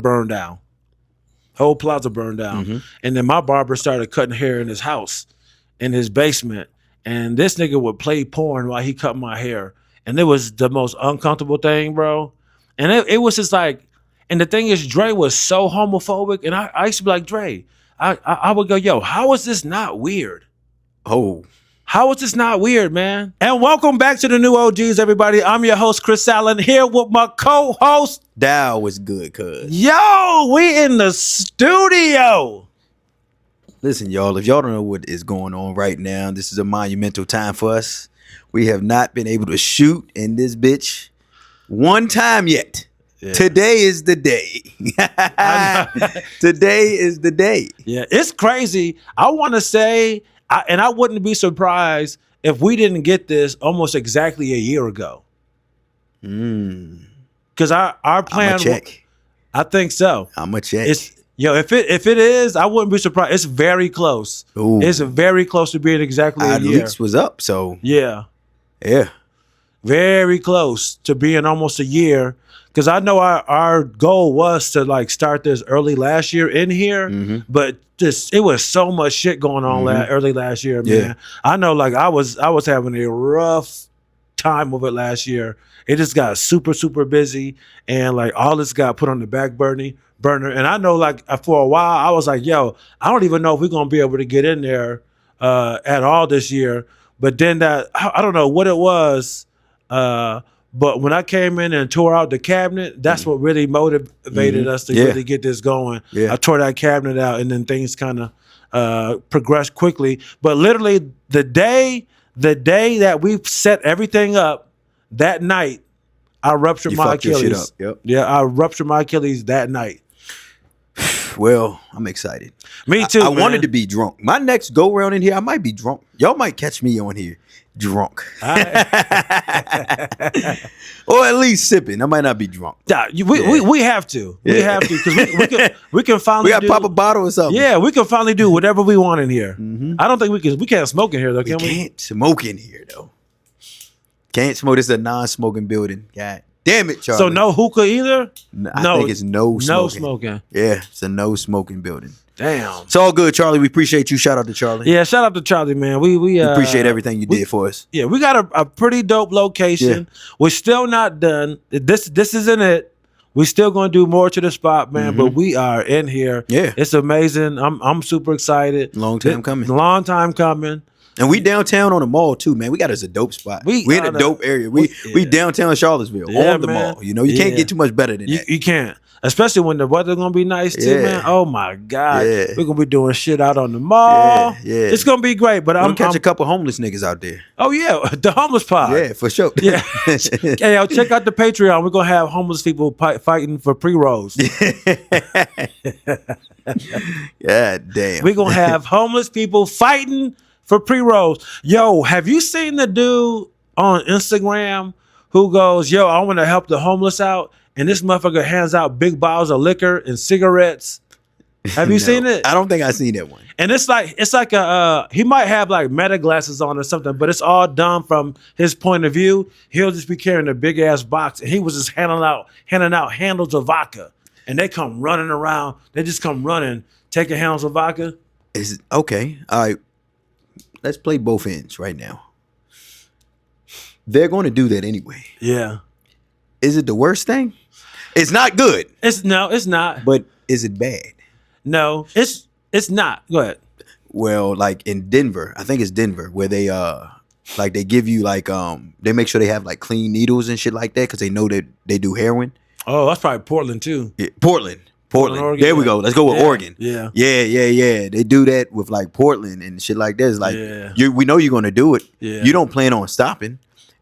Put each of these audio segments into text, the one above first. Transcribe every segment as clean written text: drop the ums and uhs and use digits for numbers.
burned down. Whole plaza burned down. Mm-hmm. And then my barber started cutting hair in his house, in his basement. And this nigga would play porn while he cut my hair. And it was the most uncomfortable thing, bro. And it was just like, and the thing is, Dre was so homophobic. And I used to be like, Dre, I would go, yo, how is this not weird? Oh. How is this not weird, man? And welcome back to the New OGs, everybody. I'm your host, Chris Allen, here with my co-host. Dowell was good, cuz. Yo, we in the studio. Listen, y'all, if y'all don't know what is going on right now, this is a monumental time for us. We have not been able to shoot in this bitch one time yet. Yeah. Today is the day. Today is the day. Yeah, it's crazy. I want to say, and I wouldn't be surprised if we didn't get this almost exactly a year ago. Because our plan. I'ma check. I think so. I'ma check. If it is, I wouldn't be surprised. It's very close. Ooh. It's very close to being exactly a year. Leaks was up, so yeah, very close to being almost a year. Because I know our goal was to like start this early last year in here, but it was so much shit going on early last year, man. Yeah. I know, like I was having a rough time with it last year. It just got super, super busy, and like all this got put on the back burner. And I know, like for a while, I was like, yo, I don't even know if we're gonna be able to get in there at all this year. But then I don't know what it was. But when I came in and tore out the cabinet, that's what really motivated us to really get this going. Yeah. I tore that cabinet out, and then things kind of progressed quickly. But literally, the day that we set everything up, that night, I ruptured my Achilles. Your shit up. Yep. Yeah, I ruptured my Achilles that night. Well, I'm excited. Me too. I wanted to be drunk. My next go round in here, I might be drunk. Y'all might catch me on here drunk. All right. Or at least sipping. I might not be drunk. Yeah, we have to. Yeah. We have to, because we can finally We got to pop a bottle or something. Yeah, we can finally do whatever we want in here. I don't think we can't smoke in here though, can we? Can't smoke in here though. Can't smoke. This is a non-smoking building. God damn it, Charlie. So no hookah either? I think it's no smoking. No smoking. Yeah, it's a no smoking building. Damn. It's all good, Charlie. We appreciate you. Shout out to Charlie. Yeah, shout out to Charlie, man. We appreciate everything you did for us. Yeah, we got a pretty dope location. Yeah. We're still not done. This isn't it. We're still gonna do more to the spot, man. But we are in here. Yeah, it's amazing. I'm super excited. Long time coming. Long time coming. And we downtown on the mall too, man. We got us a dope spot. We in a dope area. We downtown Charlottesville on the mall. You know, you can't get too much better than that. You can't. Especially when the weather's gonna be nice too, man. Oh my God. Yeah. We're gonna be doing shit out on the mall. Yeah. It's gonna be great. But I'm catch a couple homeless niggas out there. Oh yeah, the homeless pod. Yeah, for sure. Yeah. Hey, yo, check out the Patreon. We're gonna have homeless people fighting for pre-rolls. God damn. We're gonna have homeless people fighting for pre-rolls. Yo, have you seen the dude on Instagram who goes, yo, I want to help the homeless out, and this motherfucker hands out big bottles of liquor and cigarettes? Have you seen it? I don't think I've seen that one. And it's like he might have like meta glasses on or something, but it's all done from his point of view. He'll just be carrying a big ass box, and he was just handing out handles of vodka, and they come running around. They just come running, taking handles of vodka. Is okay. All right. Let's play both ends right now. They're going to do that anyway. Yeah. Is it the worst thing? It's not good. It's not. But is it bad? No, it's not. Go ahead. Well, like in Denver, I think it's Denver, where they like they give you like they make sure they have like clean needles and shit like that because they know that they do heroin. Oh, that's probably Portland too. Yeah, Portland. Oregon, there we go. Let's go with Oregon. Yeah. They do that with like Portland and shit like that. It's like we know you're gonna do it. Yeah. You don't plan on stopping.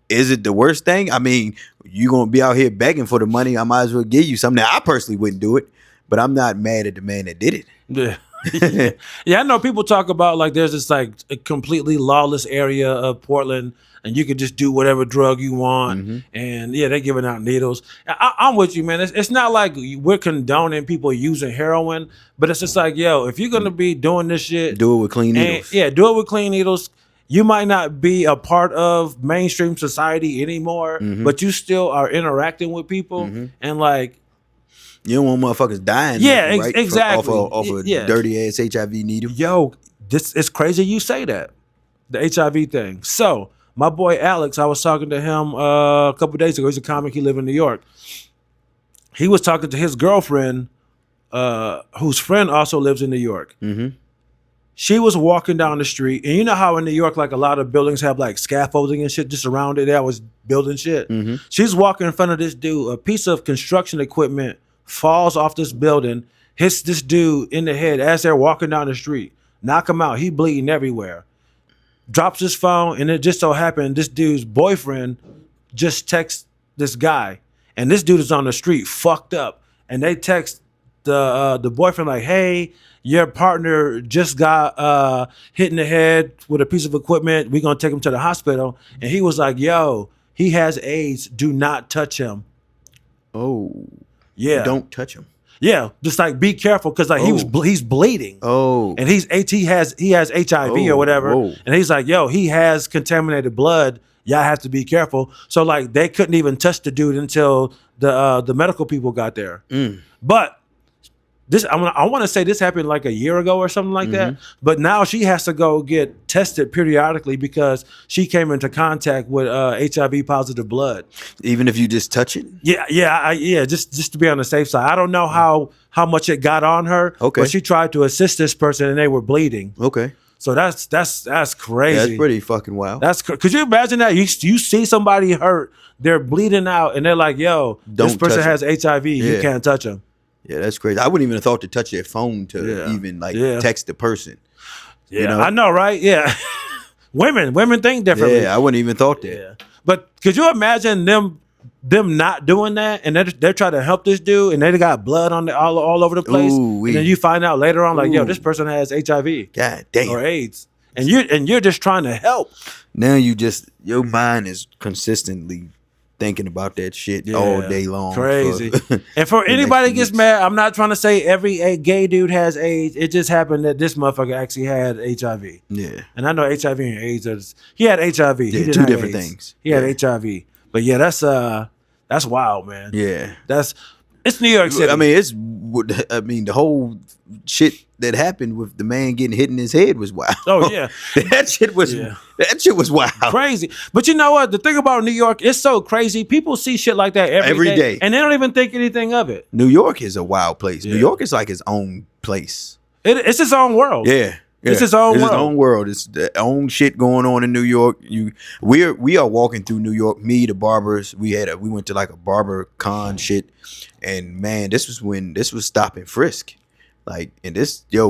Is it the worst thing? I mean, you're gonna be out here begging for the money. I might as well give you something. Now, I personally wouldn't do it, but I'm not mad at the man that did it. Yeah. Yeah, I know people talk about like there's this like a completely lawless area of Portland, and you can just do whatever drug you want. And yeah, they're giving out needles. I'm with you, man. It's not like we're condoning people using heroin, but it's just like, yo, if you're gonna be doing this shit, do it with clean needles. Yeah, do it with clean needles. You might not be a part of mainstream society anymore, but you still are interacting with people, and like, You don't want motherfuckers dying. Yeah, nothing, right? exactly. Off a dirty ass HIV needle. Yo, it's crazy you say that. The HIV thing. So my boy Alex, I was talking to him a couple of days ago. He's a comic. He lives in New York. He was talking to his girlfriend, whose friend also lives in New York. Mm-hmm. She was walking down the street, and you know how in New York, like a lot of buildings have like scaffolding and shit just around it. That was building shit. Mm-hmm. She's walking in front of this dude. A piece of construction equipment falls off this building, hits this dude in the head as they're walking down the street. Knock him out. He bleeding everywhere. Drops his phone, and it just so happened this dude's boyfriend just texts this guy, and this dude is on the street fucked up, and they text the boyfriend like, "Hey, your partner just got hit in the head with a piece of equipment. We're gonna take him to the hospital." And he was like, "Yo, he has AIDS. Do not touch him." Oh, yeah, don't touch him. Yeah, just like be careful because like he's bleeding. Oh, and he has HIV or whatever. Whoa. And he's like, "Yo, he has contaminated blood. Y'all have to be careful." So like they couldn't even touch the dude until the medical people got there. But this I want to say this happened like a year ago or something like that. But now she has to go get tested periodically because she came into contact with HIV positive blood. Even if you just touch it? Yeah. Just to be on the safe side. I don't know how much it got on her. Okay. But she tried to assist this person and they were bleeding. Okay. So that's crazy. Yeah, that's pretty fucking wild. Could you imagine that? You see somebody hurt, they're bleeding out, and they're like, "Yo, this person has HIV. You can't touch them." Yeah, that's crazy. I wouldn't even have thought to touch their phone to even text the person. Yeah, you know? I know, right? Yeah. women think differently. Yeah, I wouldn't even thought that. Yeah. But could you imagine them not doing that, and they're trying to help this dude, and they got blood on all over the place, and then you find out later on, like, "Yo, this person has HIV, God damn, or AIDS," and you're just trying to help. Now your mind is consistently thinking about that shit all day long. Crazy. And for anybody gets mad, I'm not trying to say every gay dude has AIDS. It just happened that this motherfucker actually had HIV. Yeah. And I know HIV and AIDS he had HIV. Yeah, he two different things. He had HIV. But yeah, that's wild, man. Yeah. It's New York City. I mean, the whole shit that happened with the man getting hit in his head was wild. Oh yeah, that shit was wild, crazy. But you know what? The thing about New York, it's so crazy. People see shit like that every day, and they don't even think anything of it. New York is a wild place. New York is like its own place. It's its own world. Yeah. It's its own world. It's its own world. It's the own shit going on in New York. We are walking through New York. Me, the barbers. We went to like a barber con shit, and man, this was stop and frisk, like, and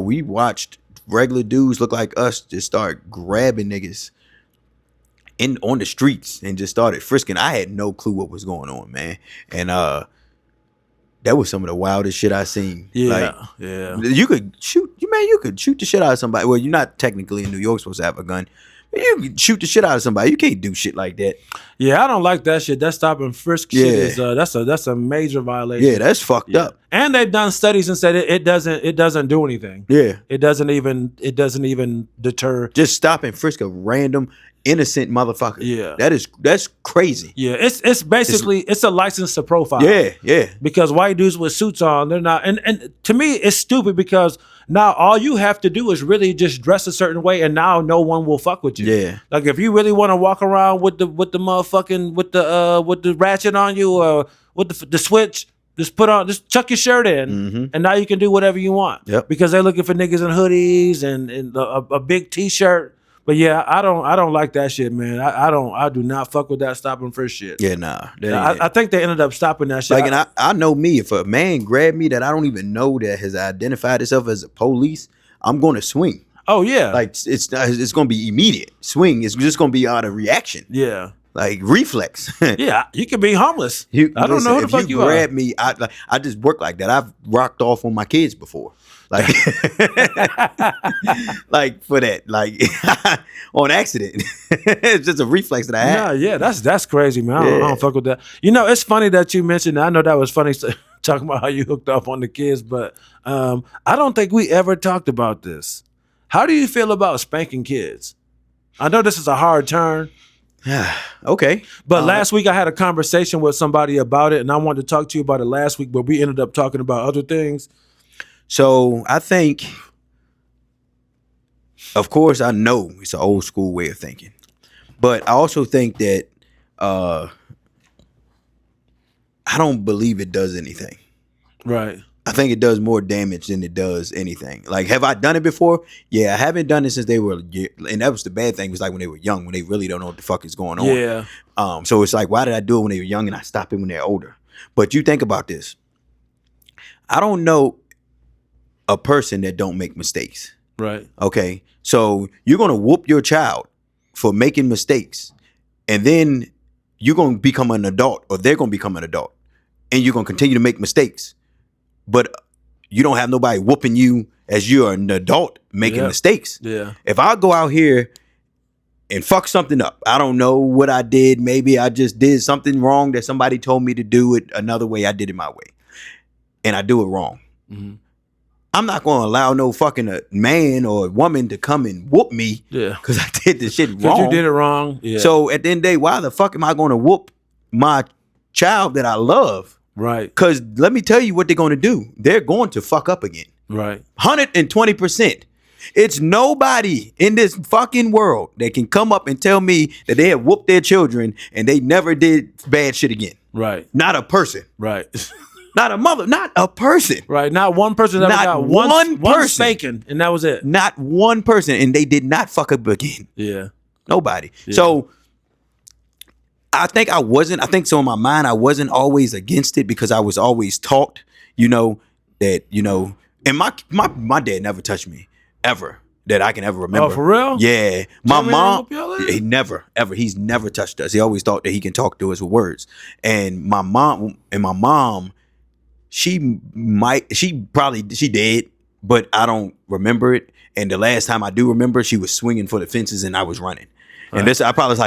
we watched regular dudes look like us just start grabbing niggas on the streets and just started frisking. I had no clue what was going on, man, and that was some of the wildest shit I seen. Yeah, You could shoot the shit out of somebody. Well, you're not technically in New York supposed to have a gun. But you can shoot the shit out of somebody. You can't do shit like that. Yeah, I don't like that shit. That stop and frisk shit is that's a major violation. Yeah, that's fucked up. And they've done studies and said it doesn't do anything. Yeah. It doesn't even deter. Just stop and frisk a random innocent motherfucker. Yeah. That's crazy. Yeah, it's basically it's a license to profile. Yeah. Because white dudes with suits on, they're not, and to me it's stupid because now all you have to do is really just dress a certain way, and now no one will fuck with you. Yeah. Like if you really want to walk around with the motherfucking with the ratchet on you or with the switch, just chuck your shirt in, and now you can do whatever you want. Yep. Because they're looking for niggas in hoodies and a big t-shirt. But yeah, I don't like that shit, man. I do not fuck with that stop and frisk shit. Yeah, nah. I think they ended up stopping that shit. Like, and I know me, if a man grabbed me that I don't even know that has identified itself as a police, I'm going to swing. Oh yeah. Like it's going to be immediate. Swing. It's just going to be out of reaction. Yeah. Like reflex. Yeah, you can be homeless. I don't know who the fuck you are. If you grab me, I just work like that. I've rocked off on my kids before. Like, like for that, like on accident. It's just a reflex that I have. Yeah, that's crazy, man. I don't fuck with that. You know, it's funny that you mentioned that. I know that was funny talking about how you hooked up on the kids, but I don't think we ever talked about this. How do you feel about spanking kids? I know this is a hard turn. Okay. But last week I had a conversation with somebody about it, and I wanted to talk to you about it last week, but we ended up talking about other things. So I think, of course, I know it's an old school way of thinking, but I also think that I don't believe it does anything. Right. I think it does more damage than it does anything. Like, have I done it before? Yeah, I haven't done it since they were, and that was the bad thing, was like when they were young, when they really don't know what the fuck is going on. Yeah. So it's like, why did I do it when they were young and I stop it when they're older? But you think about this. I don't know a person that don't make mistakes. Right. Okay. So you're going to whoop your child for making mistakes, and then you're going to become an adult, or they're going to become an adult, and you're going to continue to make mistakes. But you don't have nobody whooping you as you're an adult making mistakes. Yeah. If I go out here and fuck something up, I don't know what I did. Maybe I just did something wrong that somebody told me to do it another way. I did it my way, and I do it wrong. Mm-hmm. I'm not going to allow no fucking man or woman to come and whoop me because I did the shit wrong. You did it wrong. Yeah. So at the end of the day, why the fuck am I going to whoop my child that I love? Right. Because let me tell you what they're going to do. They're going to fuck up again. Right. 120%. It's nobody in this fucking world that can come up and tell me that they have whooped their children and they never did bad shit again. Right. Not a person. Right. Not a mother. Not a person. Right. Not one person ever got one spanking, and that was it. Not one person. And they did not fuck up again. Yeah. Nobody. Yeah. So I think so in my mind, I wasn't always against it because I was always taught, that, and my dad never touched me ever that I can ever remember. Oh, for real? Yeah. My mom, he never, ever, he's never touched us. He always thought that he can talk to us with words. And my mom, she did, but I don't remember it. And the last time I do remember, she was swinging for the fences and I was running. Right. And I probably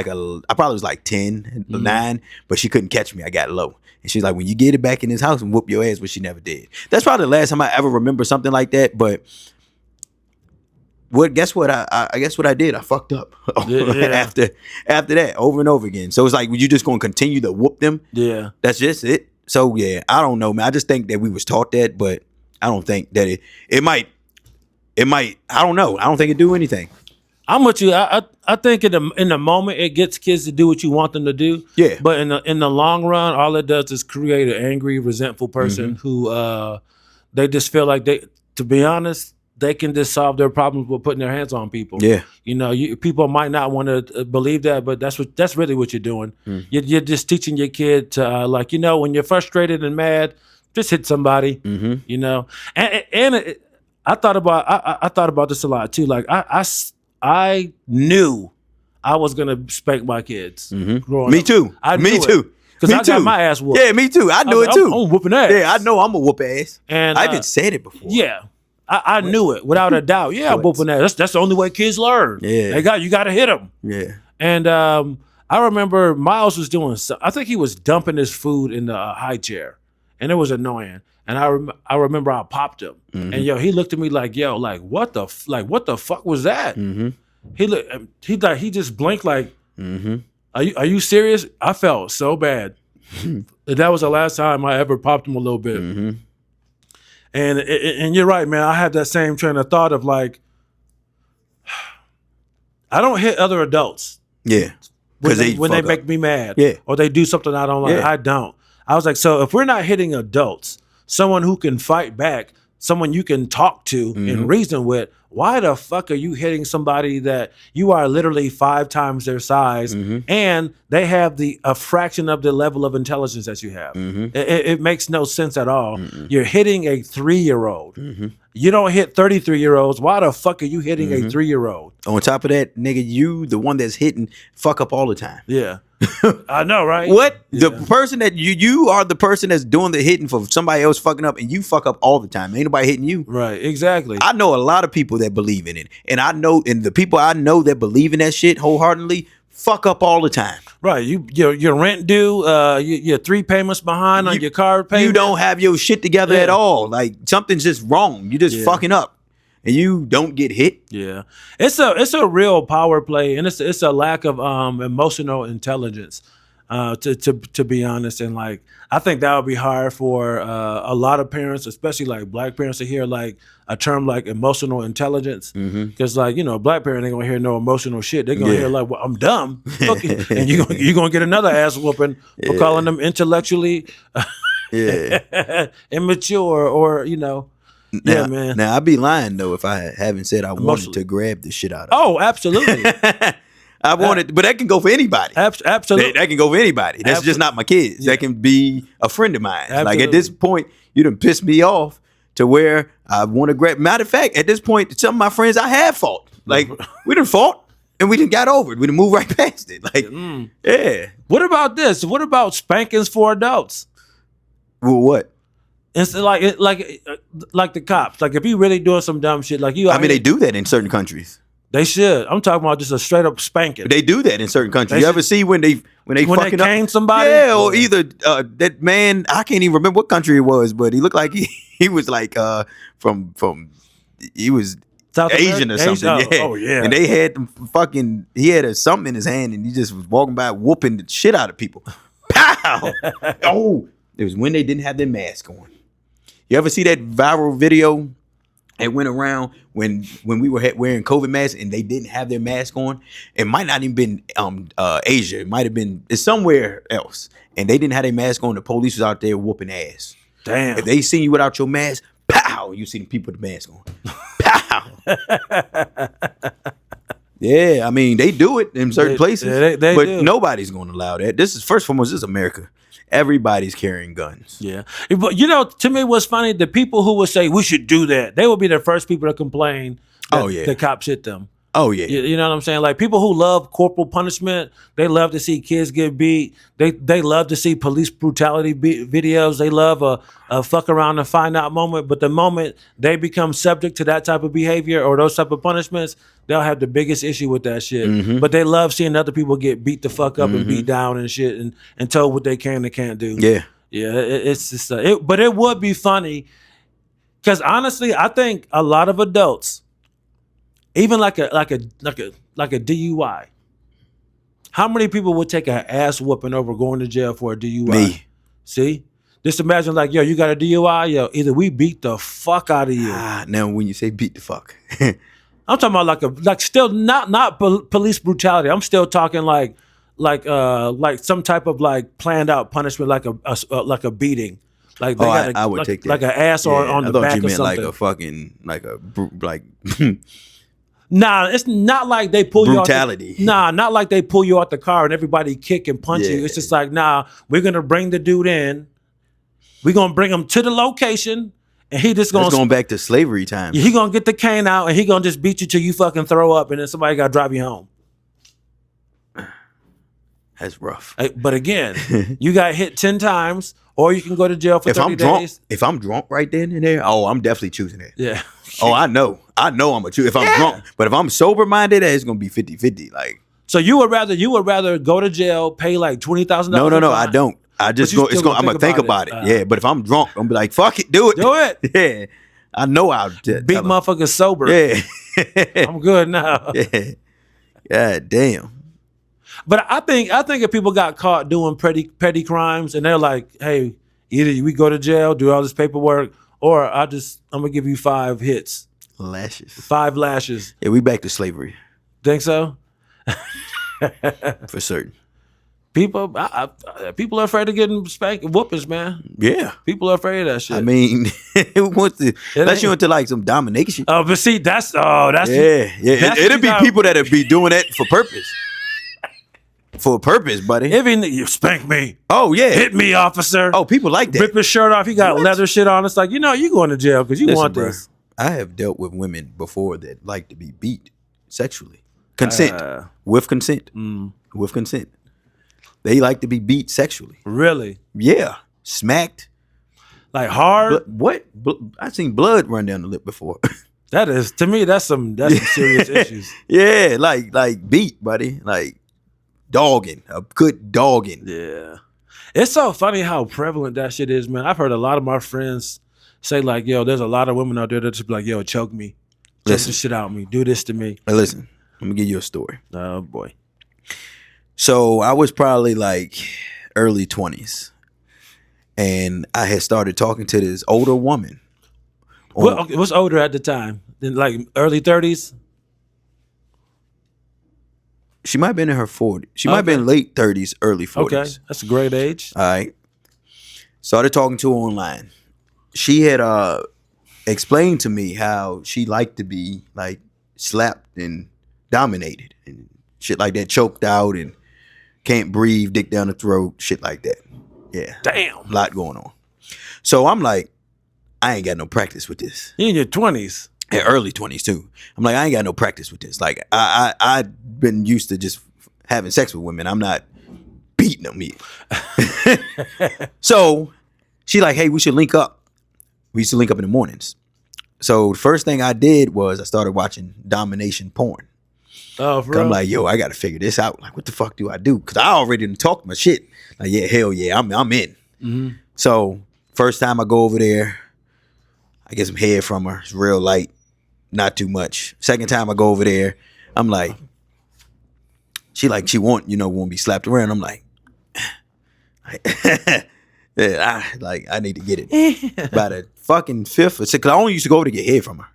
was like 10, 9, but she couldn't catch me. I got low. And she's like, when you get it back in this house and whoop your ass, but she never did. That's probably the last time I ever remember something like that. But guess what I did? I fucked up after that over and over again. So it's like, you just gonna continue to whoop them? Yeah. That's just it. So yeah, I don't know, man. I just think that we was taught that, but I don't think that it might, I don't know. I don't think it do anything. I'm with you. I think in the moment it gets kids to do what you want them to do. Yeah. But in the long run, all it does is create an angry, resentful person who they just feel like to be honest, they can just solve their problems with putting their hands on people. Yeah. People might not want to believe that, but that's really what you're doing. You're just teaching your kid to when you're frustrated and mad, just hit somebody. And I thought about this a lot too. Like I knew I was gonna spank my kids. Growing me up. too. Me too. Because I got my ass whooped. Yeah, me too. I knew it too. I'm whooping ass. Yeah, I know I'm a whoop ass. And I even said it before. Yeah. I knew it without a doubt. Yeah, I'm whooping ass. That's the only way kids learn. Yeah. You got to hit them. Yeah. And I remember Miles was doing I think he was dumping his food in the high chair. And it was annoying. And I remember I popped him. And he looked at me like, what the fuck was that? He just blinked like, are you serious? I felt so bad. That was the last time I ever popped him a little bit. And you're right, man. I have that same train of thought of like, I don't hit other adults. Yeah. When they make me mad. Yeah. Or they do something I don't like. Yeah. I don't. I was like, so if we're not hitting adults, someone who can fight back, someone you can talk to and reason with, why the fuck are you hitting somebody that you are literally 5 times their size and they have a fraction of the level of intelligence that you have? It makes no sense at all. You're hitting a 3-year-old. You don't hit 33-year-olds. Why the fuck are you hitting a 3-year-old? On top of that, nigga, you the one that's hitting fuck up all the time. Yeah. I know, right? What? Yeah. The person that you are the person that's doing the hitting for somebody else fucking up, and you fuck up all the time. Ain't nobody hitting you. Right, exactly. I know a lot of people that believe in it. And the people I know that believe in that shit wholeheartedly fuck up all the time. Right. Your rent due, you're 3 payments behind on your car payment. You don't have your shit together at all. Like something's just wrong. You just fucking up. and you don't get hit. Yeah, it's a real power play, and it's a lack of emotional intelligence. To be honest, and like I think that would be hard for a lot of parents, especially like black parents, to hear like a term like emotional intelligence, because like black parent ain't gonna hear no emotional shit. They're gonna hear like, well, I'm dumb, and you gonna get another ass whooping for calling them intellectually immature or Now, man. Now I'd be lying though if I haven't said I wanted to grab the shit out of. Oh, absolutely. I wanted, but that can go for anybody. Absolutely, that can go for anybody. That's just not my kids. That can be a friend of mine. Absolutely. Like at this point, you done pissed me off to where I want to grab. Matter of fact, at this point, some of my friends I have fought. Like we done fought and we done got over it. We done moved right past it. Like yeah. What about this? What about spankings for adults? Well, what? It's like the cops. Like if you really doing some dumb shit, like you. I mean, they do that in certain countries. They should. I'm talking about just a straight up spanking. They do that in certain countries. You ever see when they fucking cane up somebody? Yeah, or either that man, I can't even remember what country it was, but he looked like he was like from he was South Asian America? or something. Oh yeah. And they had he had something in his hand and he just was walking by whooping the shit out of people. Pow! Oh, it was when they didn't have their mask on. You ever see that viral video? It went around when we were wearing COVID masks and they didn't have their mask on. It might not even been Asia. It might have been somewhere else. And they didn't have their mask on. The police was out there whooping ass. Damn. If they seen you without your mask, pow! You see the people with the mask on. Pow! Yeah, I mean they do it in certain places, they but do. nobody's going to allow that. This is first and foremost. This is America. Everybody's carrying guns. Yeah. But to me what's funny, the people who would say we should do that, they would be the first people to complain that the cops hit them. Oh yeah. You know what I'm saying? Like people who love corporal punishment, they love to see kids get beat. They love to see police brutality videos. They love a fuck around and find out moment. But the moment they become subject to that type of behavior or those type of punishments, they'll have the biggest issue with that shit. But they love seeing other people get beat the fuck up and beat down and shit and told what they can and can't do. Yeah. Yeah. It's just but it would be funny because honestly, I think a lot of adults, even like a DUI. How many people would take an ass whooping over going to jail for a DUI? Me. See? Just imagine like, yo, you got a DUI? Yo, either we beat the fuck out of you. Now when you say beat the fuck. I'm talking about like still not police brutality. I'm still talking like some type of like planned out punishment, like a beating. Like they I would take that. Like an ass on the back or something. Like a fucking like Nah, it's not like they pull brutality. you out. Not like they pull you out the car and everybody kick and punch you. It's just like, nah, we're gonna bring the dude in. We're gonna bring him to the location, and he just going back to slavery time. He gonna get the cane out and he gonna just beat you till you fucking throw up, and then somebody gotta drive you home. That's rough. But again, you got hit 10 times, or you can go to jail for 30 days. If I'm drunk right then and there, I'm definitely choosing that. Yeah. Oh, I know I'm gonna choose if I'm drunk. But if I'm sober minded, it's gonna be 50-50. Like, so you would rather go to jail, pay like $20,000? No, I don't. I just go. I'm gonna think about it. Yeah, but if I'm drunk, I'm gonna be like, fuck it, do it. Do it. Yeah, I know I'll beat motherfuckers sober. Yeah, I'm good now. Yeah, God damn. But I think if people got caught doing petty crimes and they're like, hey, either we go to jail, do all this paperwork, or I'm gonna give you 5 hits. Lashes. 5 lashes. Yeah, we back to slavery. Think so? For certain. People are afraid of getting whoopings, man. Yeah. People are afraid of that shit. I mean, unless you're into like some domination. Oh, but see, that's yeah. It'll be people that'll be doing that for purpose. For a purpose, buddy. Even you spank me. Oh yeah, hit me, officer. Oh, people like that. Rip his shirt off. He got leather shit on. It's like, you going to jail because you want this. Bro, I have dealt with women before that like to be beat sexually. Consent. With consent. With consent. They like to be beat sexually. Really? Yeah. Smacked. Like hard? What? I've seen blood run down the lip before. That is, to me, that's some serious issues. Yeah, like beat, buddy. Like dogging. A good dogging. Yeah. It's so funny how prevalent that shit is, man. I've heard a lot of my friends say like, yo, there's a lot of women out there that just be like, yo, choke me. Choke the shit out of me. Do this to me. Listen, let me give you a story. Oh boy. So I was probably like early 20s, and I had started talking to this older woman. What's older at the time? Like early 30s? She might have been in her 40s. She might have been late 30s, early 40s. Okay, that's a great age. All right. Started talking to her online. She had explained to me how she liked to be like slapped and dominated and shit like that, choked out and can't breathe, dick down the throat, shit like that. Yeah. Damn. A lot going on. So I'm like, I ain't got no practice with this. You in your 20s. Yeah, early 20s too. I'm like, I ain't got no practice with this. Like, I've been used to just having sex with women. I'm not beating them yet. So she like, hey, we should link up. We used to link up in the mornings. So the first thing I did was I started watching domination porn. Oh, for real? I'm like, yo, I got to figure this out. Like, what the fuck do I do? Because I already done talked my shit. Like, yeah, hell yeah, I'm in. Mm-hmm. So first time I go over there, I get some head from her. It's real light, not too much. Second time I go over there, I'm like, she want to be slapped around. I'm like, yeah, I need to get it. By the fucking fifth or sixth, because I only used to go over to get head from her.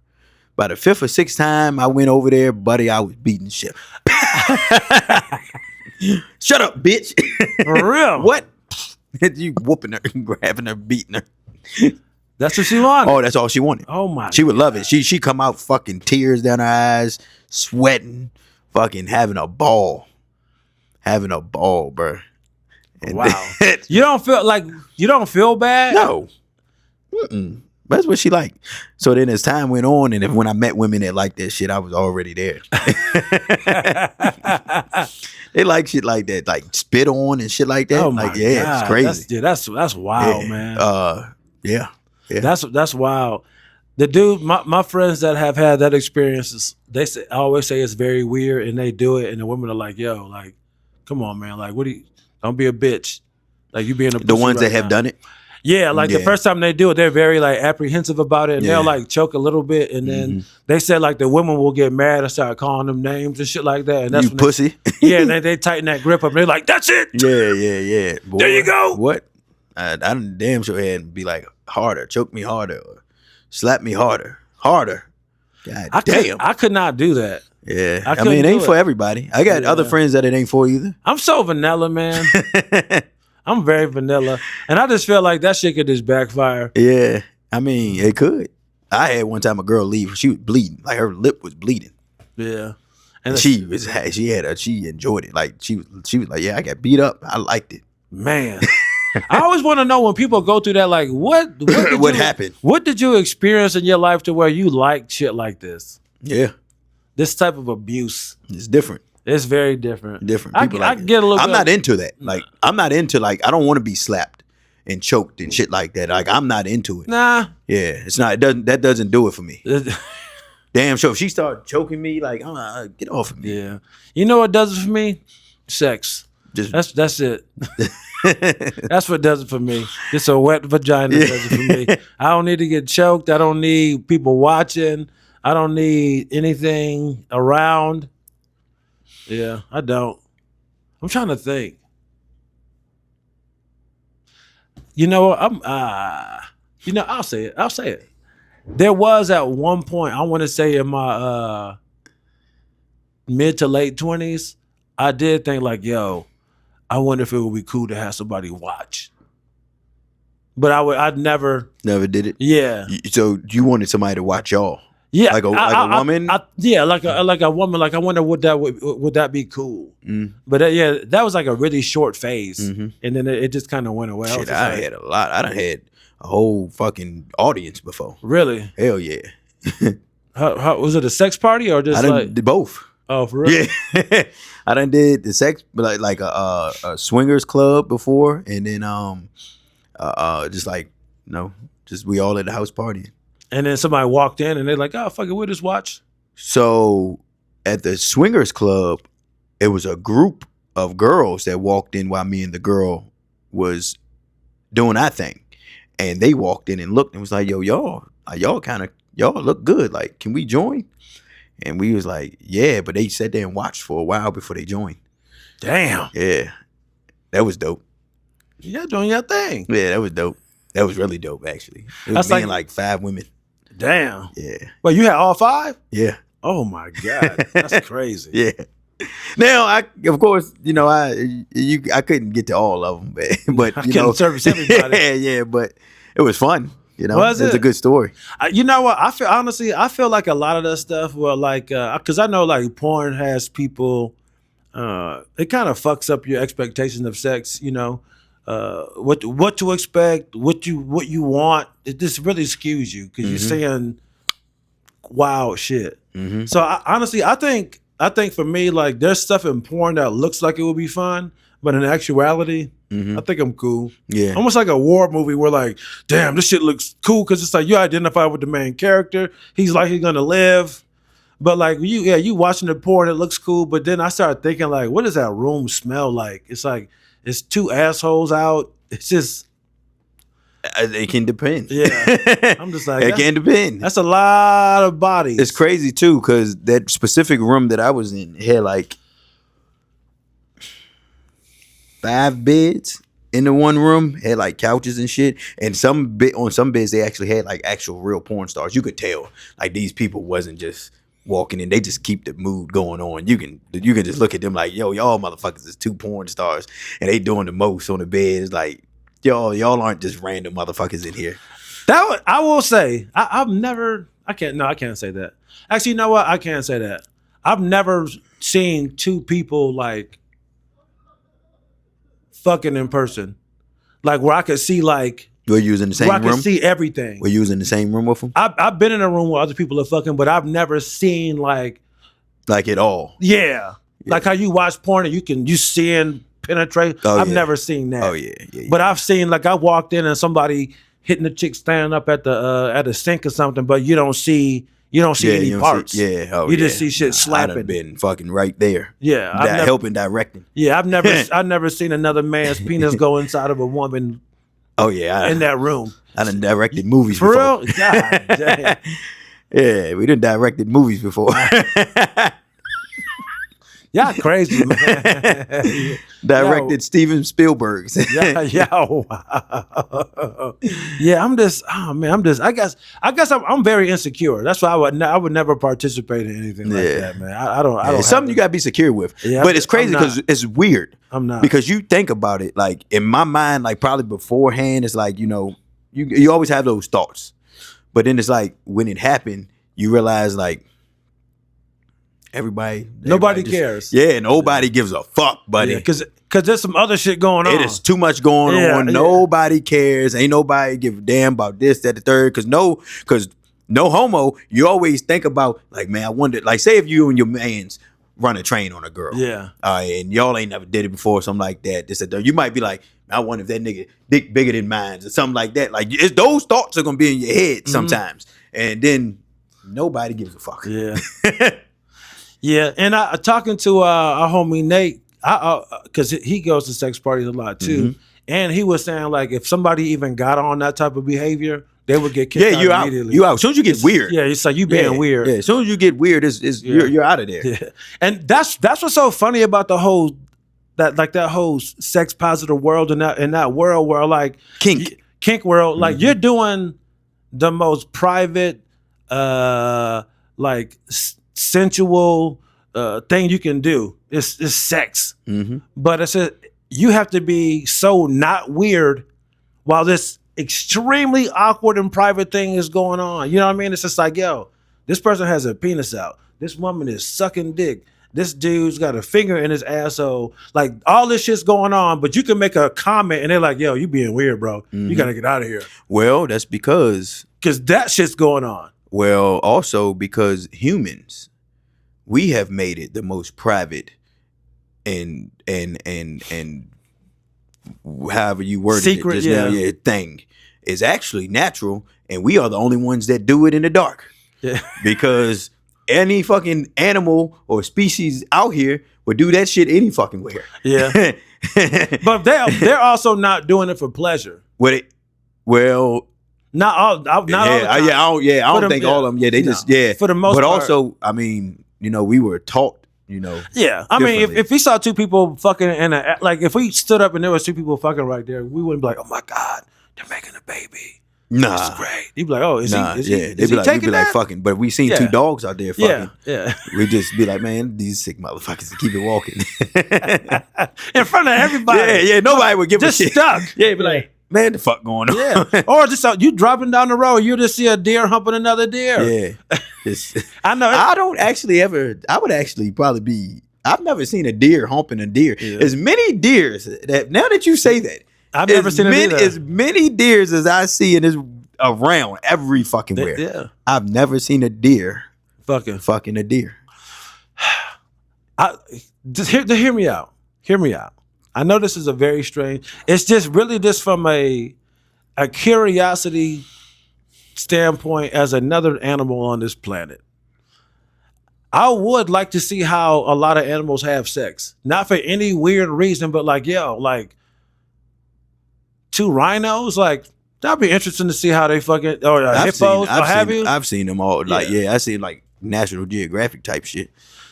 By the fifth or sixth time I went over there, buddy, I was beating shit. Shut up, bitch. For real? What? You whooping her, grabbing her, beating her. That's what she wanted. Oh, that's all she wanted. Oh my. She would love it. She come out fucking tears down her eyes, sweating, fucking having a ball, bro. And wow. You don't feel bad? No. Mm-mm. That's what she liked. So then as time went on, and when I met women that liked that shit, I was already there. They like shit like that, like spit on and shit like that. Oh like, my yeah, God. it's crazy. That's wild, yeah. man. Yeah. That's wild. The dude, my friends that have had that experience, I always say it's very weird, and they do it, and the women are like, yo, like, come on, man, like, don't be a bitch. Like, you being a the ones that have done it. Yeah, like the first time they do it, they're very like apprehensive about it, and they'll like choke a little bit, and then they said like the women will get mad and start calling them names and shit like that. And that's you pussy. And they tighten that grip up. And they're like, "That's it." Yeah. Boy, there you go. What? I damn sure had and be like harder, choke me harder, or slap me harder. God damn. I could not do that. Yeah, I mean, it ain't for everybody. I got other friends that it ain't for either. I'm so vanilla, man. I'm very vanilla, and I just feel like that shit could just backfire. Yeah, I mean, it could. I had one time a girl leave. She was bleeding, like her lip was bleeding. Yeah, and she enjoyed it. Like she was like, yeah, I got beat up. I liked it. Man, I always want to know when people go through that. Like, what happened? What did you experience in your life to where you liked shit like this? Yeah, this type of abuse. It's different. It's very different. People I get a little. I'm not into that. Like, I'm not into like. I don't want to be slapped and choked and shit like that. Like, I'm not into it. Nah. Yeah, it's not. That doesn't do it for me. Damn sure. If she started choking me, like, get off of me. Yeah. You know what does it for me? Sex. That's it. That's what does it for me. Just a wet vagina does it for me. I don't need to get choked. I don't need people watching. I don't need anything around. Yeah, I don't. I'm trying to think. You know, I'll say it. There was at one point, I want to say in my mid to late 20s, I did think like, yo, I wonder if it would be cool to have somebody watch. But I'd never did it. Yeah. So you wanted somebody to watch y'all? Yeah, like a woman. Like a woman. Like I wonder would that be cool? But that was like a really short phase, and then it just kind of went away. Shit, I had a lot. I done had a whole fucking audience before. Really? Hell yeah. How was it a sex party or just did both? Oh, for real? Yeah. I done did the sex like a swingers club before, and then just like just we all at the house partying. And then somebody walked in and they're like, "Oh, fuck it, we'll just watch." So at the swingers club, it was a group of girls that walked in while me and the girl was doing our thing, and they walked in and looked and was like, "Yo, y'all kind of y'all look good. Like, can we join? And we was like, yeah, but they sat there and watched for a while before they joined. Damn. Yeah, that was dope. You're doing your thing. Yeah, that was dope. That was really dope, actually. It was That's me and like- like 5 women. Damn. Yeah, Well, you had all 5? yeah, Oh my God. That's crazy. yeah. Now, of course, I couldn't get to all of them, but I couldn't service everybody. yeah, but it was fun. Was it was it? a good story. You know what? I feel like a lot of that stuff. Well, like, because I know like porn has people. It kind of fucks up your expectations of sex. What to expect, what you want. It just really skews you because you're saying wild shit. Mm-hmm. So I think for me, like, there's stuff in porn that looks like it would be fun, but in actuality, I think I'm cool. Yeah, Almost like a war movie where like, damn, this shit looks cool because it's like you identify with the main character. He's like he's gonna live. But like you watching the porn, it looks cool. But then I started thinking like, what does that room smell like? It's like it's 2 assholes out. It's just it can depend. Yeah. I'm just like, it can depend. That's a lot of bodies. It's crazy too, because that specific room that I was in had like 5 beds in the one room, had like couches and shit, and on some beds they actually had like actual real porn stars. You could tell like these people wasn't just walking in; they just keep the mood going on. You can just look at them like, yo, y'all motherfuckers is 2 porn stars, and they doing the most on the bed. It's like, y'all aren't just random motherfuckers in here. I will say I can't say that. Actually, you know what? I can't say that. I've never seen 2 people like fucking in person, like where I could see like Were you in the same where I room? could see everything. Were you in the same room with them? I've been in a room where other people are fucking, but I've never seen like Like at all? yeah. Like how you watch porn and you seeing penetrate. Oh, I've yeah. never seen that. Oh yeah. But I've seen like I walked in and somebody hitting the chick standing up at the sink or something, but you don't see any parts. You just see shit I slapping. done been fucking right there. Yeah, Helping directing. Yeah, I've never seen another man's penis go inside of a woman. Oh yeah, in that room. I done directed movies for before. real. God damn. Yeah, we done directed movies before. Y'all crazy, man. Directed Steven Spielberg's. Yeah. I guess I'm very insecure. That's why I would never participate in anything like that, man. I don't. It's something you gotta be secure with. Yeah, but it's crazy because it's weird. I'm not. Because you think about it, like in my mind, like probably beforehand, it's like, you always have those thoughts. But then it's like when it happened, you realize like nobody cares. Yeah, nobody gives a fuck, buddy. Because there's some other shit going on. It is too much going on. Nobody cares. Ain't nobody give a damn about this, that, the third. Because no homo, you always think about like, man, I wonder, like say if you and your mans run a train on a girl. Yeah. And y'all ain't never did it before, something like that. This, that, you might be like, I wonder if that nigga dick bigger than mine or something like that. Like those thoughts are gonna be in your head sometimes. And then nobody gives a fuck. Yeah. Yeah, and I talking to our homie Nate, because he goes to sex parties a lot too, and he was saying like if somebody even got on that type of behavior, they would get kicked out immediately. You out. As soon as you get weird. Yeah, it's like you being weird. Yeah, as soon as you get weird, you're out of there. Yeah. And that's what's so funny about the whole that whole sex positive world in that world where like kink world, like you're doing the most private, like sensual thing you can do. It's sex, but you have to be so not weird while this extremely awkward and private thing is going on. You know what I mean? It's just like, yo, this person has a penis out. This woman is sucking dick. This dude's got a finger in his asshole. Like all this shit's going on, but you can make a comment and they're like, yo, you being weird, bro. You gotta get out of here. Well, that's because that shit's going on. Well, also because humans, we have made it the most private and however you worded secret, it just now, thing is actually natural, and we are the only ones that do it in the dark. Yeah. Because any fucking animal or species out here would do that shit any fucking where. Yeah. But they're also not doing it for pleasure. Well, Not all. Not all the time. I don't think all of them. Yeah, they just For the most but part. also, I mean, we were taught, Yeah, I mean, if we saw two people fucking like if we stood up and there was two people fucking right there, we wouldn't be like, oh my god, they're making a baby. Nah, this is great. You'd be like, oh, is he they'd be like, taking that? fucking. But if we seen two dogs out there fucking, yeah, we just be like, man, these sick motherfuckers keep it walking in front of everybody. Yeah, nobody would give just a shit. Stuck. Yeah, be like, man, the fuck going on? Yeah, or just you driving down the road, you just see a deer humping another deer. Yeah, I know. I don't actually ever. I would actually probably be. I've never seen a deer humping a deer. Yeah. As many deers that now that you say that, I've never seen as many deers as I see in this around every fucking where. Yeah, I've never seen a deer fucking a deer. Just hear me out. Hear me out. I know this is a very strange. It's just really just from a curiosity standpoint as another animal on this planet. I would like to see how a lot of animals have sex. Not for any weird reason, but like, two rhinos, like that'd be interesting to see how they fucking hippos. I've seen them all. Like, I seen like National Geographic type shit.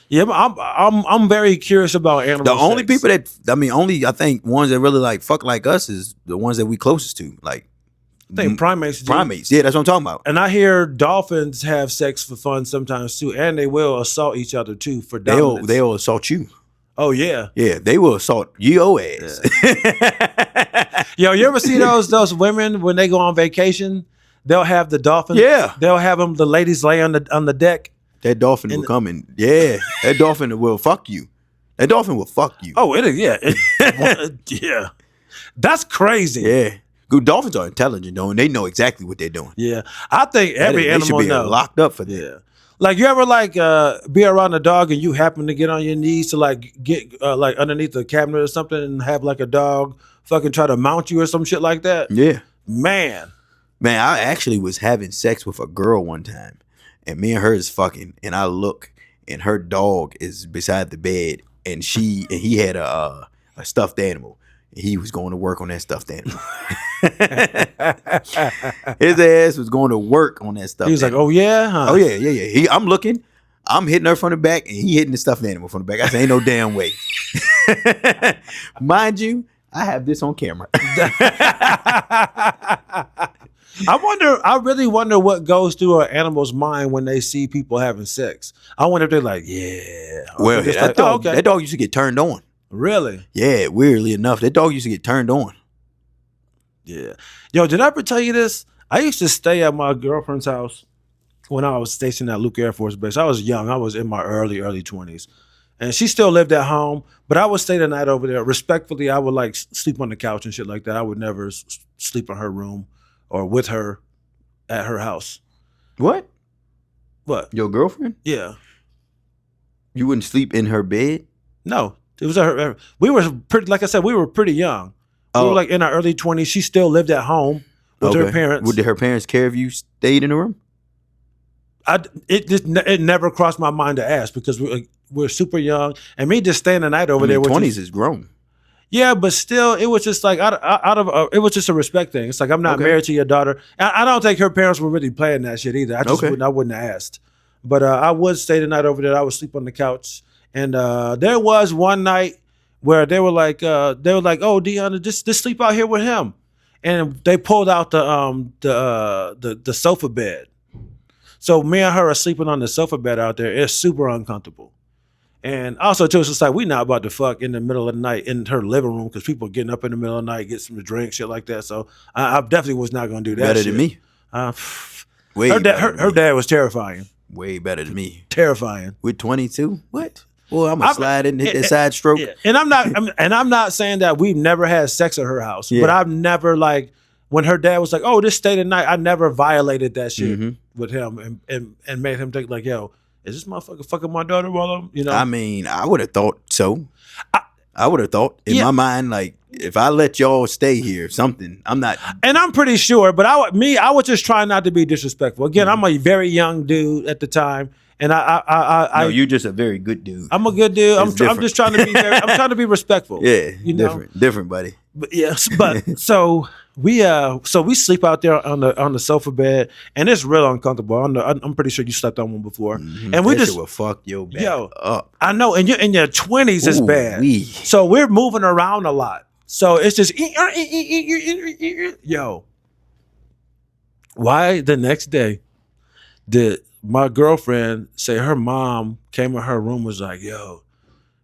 Yeah, but I'm very curious about animals. The only people that I think ones that really like fuck like us is the ones that we closest to. Like, I think primates. Yeah, that's what I'm talking about. And I hear dolphins have sex for fun sometimes too, and they will assault each other too for dominance. They'll assault you. Oh yeah, yeah, they will assault your ass. Yeah. Yo, you ever see those women when they go on vacation? They'll have the dolphin. Yeah, they'll have them. The ladies lay on the deck. That dolphin will come in. Yeah, that dolphin will fuck you. That dolphin will fuck you. Oh, yeah. That's crazy. Yeah. Good dolphins are intelligent though, and they know exactly what they're doing. Yeah, I think every animal should be locked up for that. Yeah, like you ever be around a dog and you happen to get on your knees to get underneath the cabinet or something and have like a dog fucking try to mount you or some shit like that. Yeah, man, I actually was having sex with a girl one time, and me and her is fucking, and I look, and her dog is beside the bed, and he had a stuffed animal. He was going to work on that stuffed animal. His ass was going to work on that stuffed animal. He was like, oh yeah? Huh? Oh yeah. I'm looking. I'm hitting her from the back, and he hitting the stuffed animal from the back. I said, ain't no damn way. Mind you, I have this on camera. I really wonder what goes through an animal's mind when they see people having sex. I wonder if they're like, yeah. Well, that dog used to get turned on. Really? Yeah, weirdly enough, that dog used to get turned on. Yeah. Yo, did I ever tell you this? I used to stay at my girlfriend's house when I was stationed at Luke Air Force Base. I was young. I was in my early 20s. And she still lived at home, but I would stay the night over there. Respectfully, I would sleep on the couch and shit like that. I would never sleep in her room or with her at her house. What? What? Your girlfriend? Yeah. You wouldn't sleep in her bed? No. It was her. We were pretty, like I said, we were pretty young. We were in our early 20s. She still lived at home with her parents. Did her parents care if you stayed in the room? It never crossed my mind to ask because we're super young, and me just staying the night over there. 20s is grown. Yeah, but still, it was just like it was just a respect thing. It's like I'm not married to your daughter. I don't think her parents were really playing that shit either. I wouldn't have asked, but I would stay the night over there. I would sleep on the couch. And there was one night where they were like, oh, Deanna, just sleep out here with him. And they pulled out the sofa bed. So me and her are sleeping on the sofa bed out there. It's super uncomfortable. And also too, it's just like, we not about to fuck in the middle of the night in her living room because people are getting up in the middle of the night, get some drink, shit like that. So I definitely was not going to do that. Better than me. Her dad was terrifying. Way better than me. Terrifying. With 22? What? Well, I'm gonna slide in and hit that side stroke. Yeah. And I'm not saying that we've never had sex at her house, but I've never when her dad was like, "Oh, this stay the night," I never violated that shit with him and made him think like, "Yo, is this motherfucker fucking my daughter?" While I'm, I mean, I would have thought so. I would have thought in my mind, like, if I let y'all stay here, something, I'm not. And I'm pretty sure, but I was just trying not to be disrespectful. Again, I'm a very young dude at the time. And no, you're just a very good dude. I'm a good dude. I'm just trying to be I'm trying to be respectful. Yeah, different, buddy. But yes, but so So we sleep out there on the sofa bed, and it's real uncomfortable. I'm pretty sure you slept on one before, and we that just shit will fuck your back yo. up. I know, and you're in your 20s, it's bad. Ooh-wee. So we're moving around a lot. So it's just yo. Why the next day did my girlfriend say her mom came in her room, was like, yo,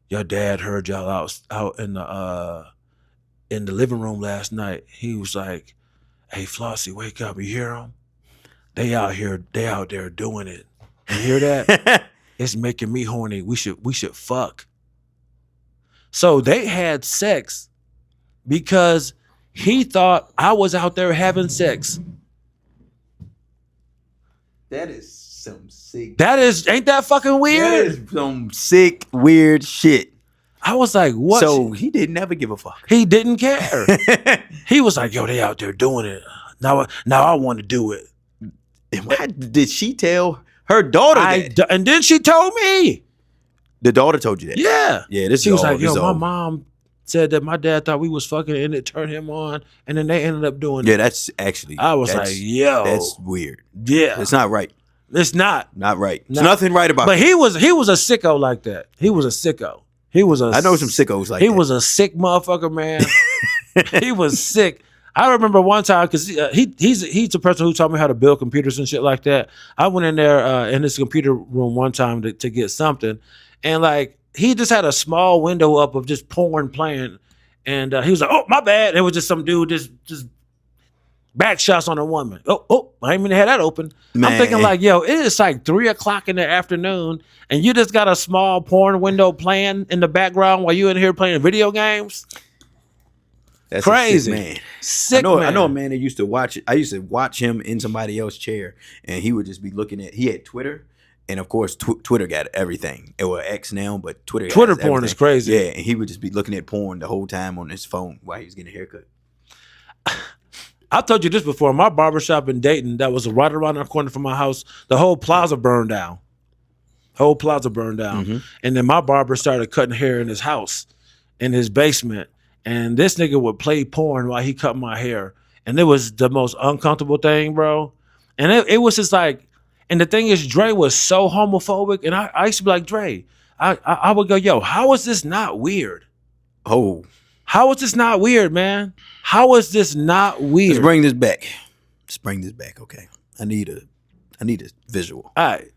your dad heard y'all out in the living room last night. He was like, hey, Flossie, wake up. You hear them? They out there doing it. You hear that? It's making me horny. We should fuck. So they had sex because he thought I was out there having sex. That is some sick. Ain't that fucking weird? That is some sick, weird shit. I was like, what? So he didn't ever give a fuck. He didn't care. He was like, yo, they out there doing it. Now I want to do it. And why did she tell her daughter that? And then she told me. The daughter told you that? Yeah. Yeah, She was like, yo, my mom said that my dad thought we was fucking and it turned him on, and then they ended up doing it. Yeah, that's actually. I was like, yo. That's weird. Yeah. It's not right. It's not. Not right. There's nothing right about it. But he was a sicko like that. He was a sicko. I know some sickos like that. He was a sick motherfucker, man. He was sick. I remember one time, because he's the person who taught me how to build computers and shit like that. I went in there in his computer room one time to get something, and like he just had a small window up of just porn playing, and he was like, "Oh, my bad." It was just some dude just back shots on a woman. Oh, I didn't even have that open. Man. I'm thinking like, yo, it is like 3:00 in the afternoon, and you just got a small porn window playing in the background while you in here playing video games. That's crazy, man. Sick man. Man. I know a man that used to watch it. I used to watch him in somebody else's chair, and he would just be looking at. He had Twitter, and of course, Twitter got everything. It was X now, but Twitter porn everything. Is crazy. Yeah, and he would just be looking at porn the whole time on his phone while he was getting a haircut. I told you this before. My barbershop in Dayton, that was right around the corner from my house, the whole plaza burned down. Mm-hmm. And then my barber started cutting hair in his house, in his basement. And this nigga would play porn while he cut my hair. And it was the most uncomfortable thing, bro. And it was just like, and the thing is, Dre was so homophobic. And I used to be like, Dre, I would go, yo, how is this not weird? Oh. How is this not weird, man? How is this not weird? Let's bring this back. Okay. I need a visual. All right.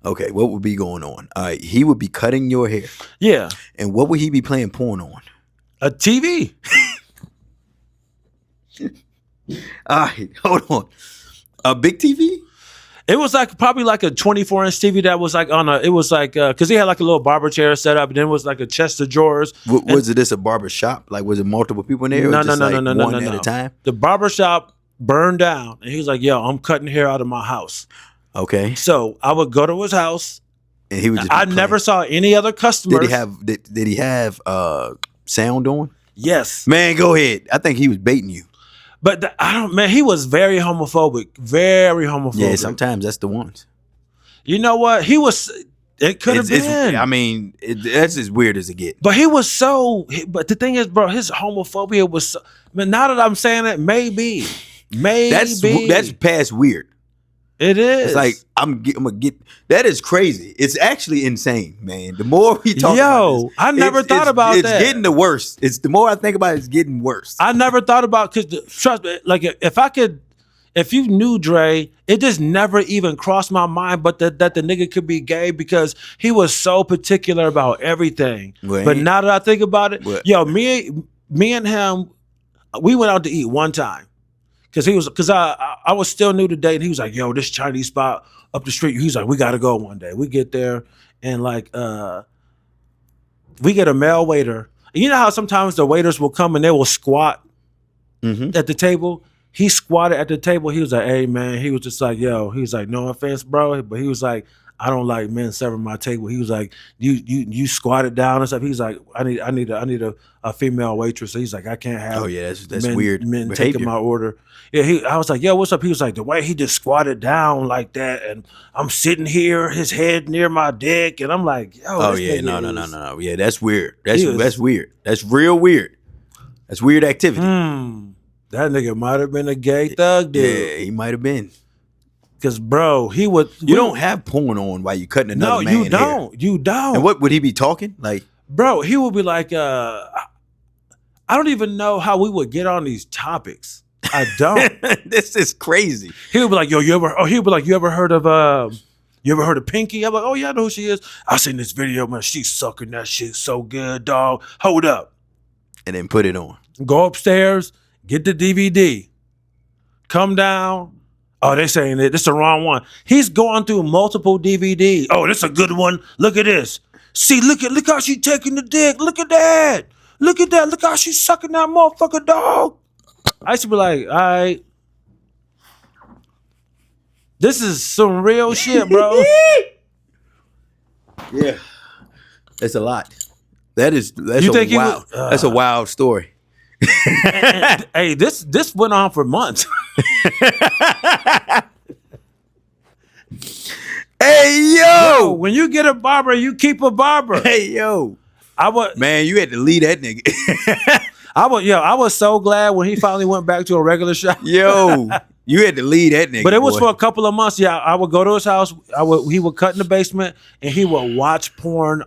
Okay, what would be going on? All right, he would be cutting your hair. Yeah. And what would he be playing porn on? A TV. All right, hold on. A big TV? It was like probably like a 24-inch TV that was like because he had like a little barber chair set up, and then it was like a chest of drawers. Was this a barber shop? Like, was it multiple people in there? No, or just no. One at a time? The barber shop burned down, and he was like, yo, I'm cutting hair out of my house. Okay. So I would go to his house, and he would just I never saw any other customers. Did he have sound on? Yes. Man, go ahead. I think he was baiting you. But he was very homophobic. Very homophobic. Yeah, sometimes that's the ones. You know what? It could have been. I mean, that's as weird as it gets. But but the thing is, bro, his homophobia was so, now that I'm saying it, maybe. That's past weird. It is. It's like I'm gonna get. That is crazy. It's actually insane, man. The more we talk about this, I never thought about that. It's getting the worse. It's the more I think about it, it's getting worse. I never thought about, because trust me, like if you knew Dre, it just never even crossed my mind, but that the nigga could be gay, because he was so particular about everything. Well, but now that I think about it, well, yo, me and him, we went out to eat one time. Because I was still new to date, and he was like, yo, this Chinese spot up the street. He's like, we got to go one day. We get there, and like, we get a male waiter. And you know how sometimes the waiters will come and they will squat at the table? He squatted at the table. He was like, hey, man. He was just like, yo. He was like, no offense, bro. But he was like, I don't like men serving my table. He was like, you squatted down and stuff. He's like, I need a female waitress. So he's like, I can't have. Oh yeah, that's weird. Men behavior. taking my order. Yeah, I was like, yo, what's up? He was like, the way he just squatted down like that, and I'm sitting here, his head near my dick, and I'm like, yo. Oh yeah, no. Yeah, that's weird. That's weird. That's real weird. That's weird activity. That nigga might have been a gay thug dude. Yeah, he might have been. Cause bro, he would. You don't have porn on while you cutting another man. No, you don't. Hair. You don't. And what would he be talking like? Bro, he would be like, I don't even know how we would get on these topics. I don't. This is crazy. He would be like, yo, you ever heard of Pinky? I'm like, oh yeah, I know who she is. I seen this video, man. She's sucking that shit so good, dog. Hold up. And then put it on. Go upstairs, get the DVD. Come down. Oh, they saying this is the wrong one. He's going through multiple DVDs. Oh, this is a good one. Look at this. See, look how she taking the dick. Look at that. Look at that. Look how she's sucking that motherfucker, dog. I used to be like, all right. This is some real shit, bro. Yeah. That's a lot. That's a wild story. and, hey, this went on for months. Hey yo, when you get a barber, you keep a barber. Hey yo, man, you had to leave that nigga. I was so glad when he finally went back to a regular shop. Yo, you had to leave that nigga. But it was for a couple of months. Yeah, I would go to his house. He would cut in the basement and he would watch porn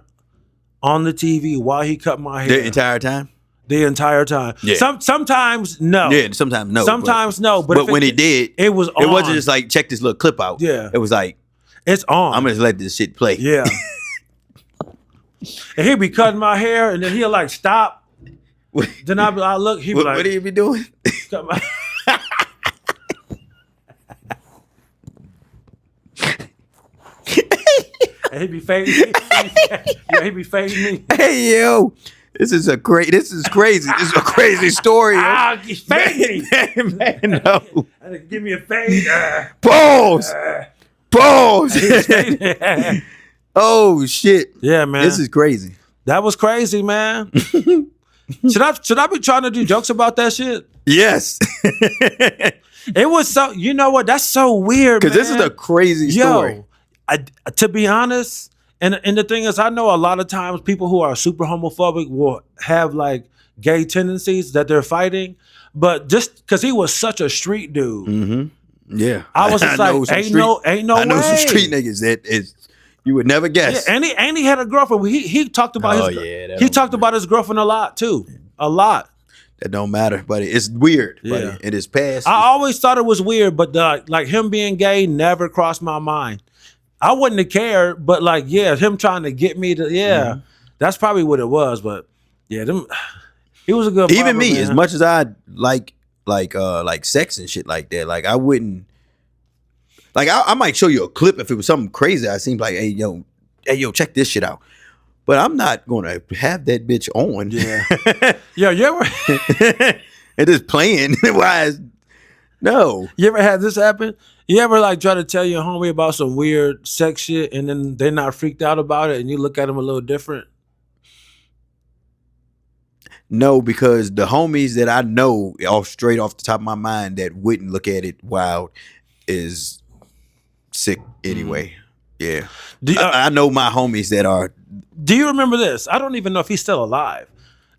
on the TV while he cut my hair. The entire time. The entire time. Yeah. Sometimes no. Yeah, sometimes no. Sometimes no. But when he did, it was on. It wasn't just like check this little clip out. Yeah. It was like it's on. I'm gonna just let this shit play. Yeah. And he'd be cutting my hair, and then he'll like stop. Then I look. He'd be like, "What do you be doing?" Cut my and he'd be fading me. Yeah, he'd be fading me. Hey yo. This is crazy. This is a crazy story. He's fading me. Man, no. Give me a fade. Pause. Oh shit. Yeah, man. This is crazy. That was crazy, man. Should I be trying to do jokes about that shit? Yes. It was so. You know what? That's so weird. Because this is a crazy story. To be honest. And the thing is, I know a lot of times people who are super homophobic will have like gay tendencies that they're fighting, but just because he was such a street dude, yeah, I was just like, ain't no I know way. Some street niggas that is you would never guess. Yeah, and he had a girlfriend. He talked about about his girlfriend a lot too, a lot. That don't matter, buddy. It's weird, buddy. Yeah. It is past. I always thought it was weird, but like him being gay never crossed my mind. I wouldn't have cared, but like, yeah, him trying to get me to, that's probably what it was. But yeah, he was a good. Even barber, me, man. as much as I like sex and shit like that, like I wouldn't. Like I might show you a clip if it was something crazy. I seemed like, hey yo, check this shit out. But I'm not gonna have that bitch on. Yeah, yo, you ever and just playing? Why? No. You ever had this happen? You ever like try to tell your homie about some weird sex shit and then they're not freaked out about it and you look at them a little different? No, because the homies that I know straight off the top of my mind that wouldn't look at it wild is sick anyway. Yeah. I know my homies that are. Do you remember this? I don't even know if he's still alive.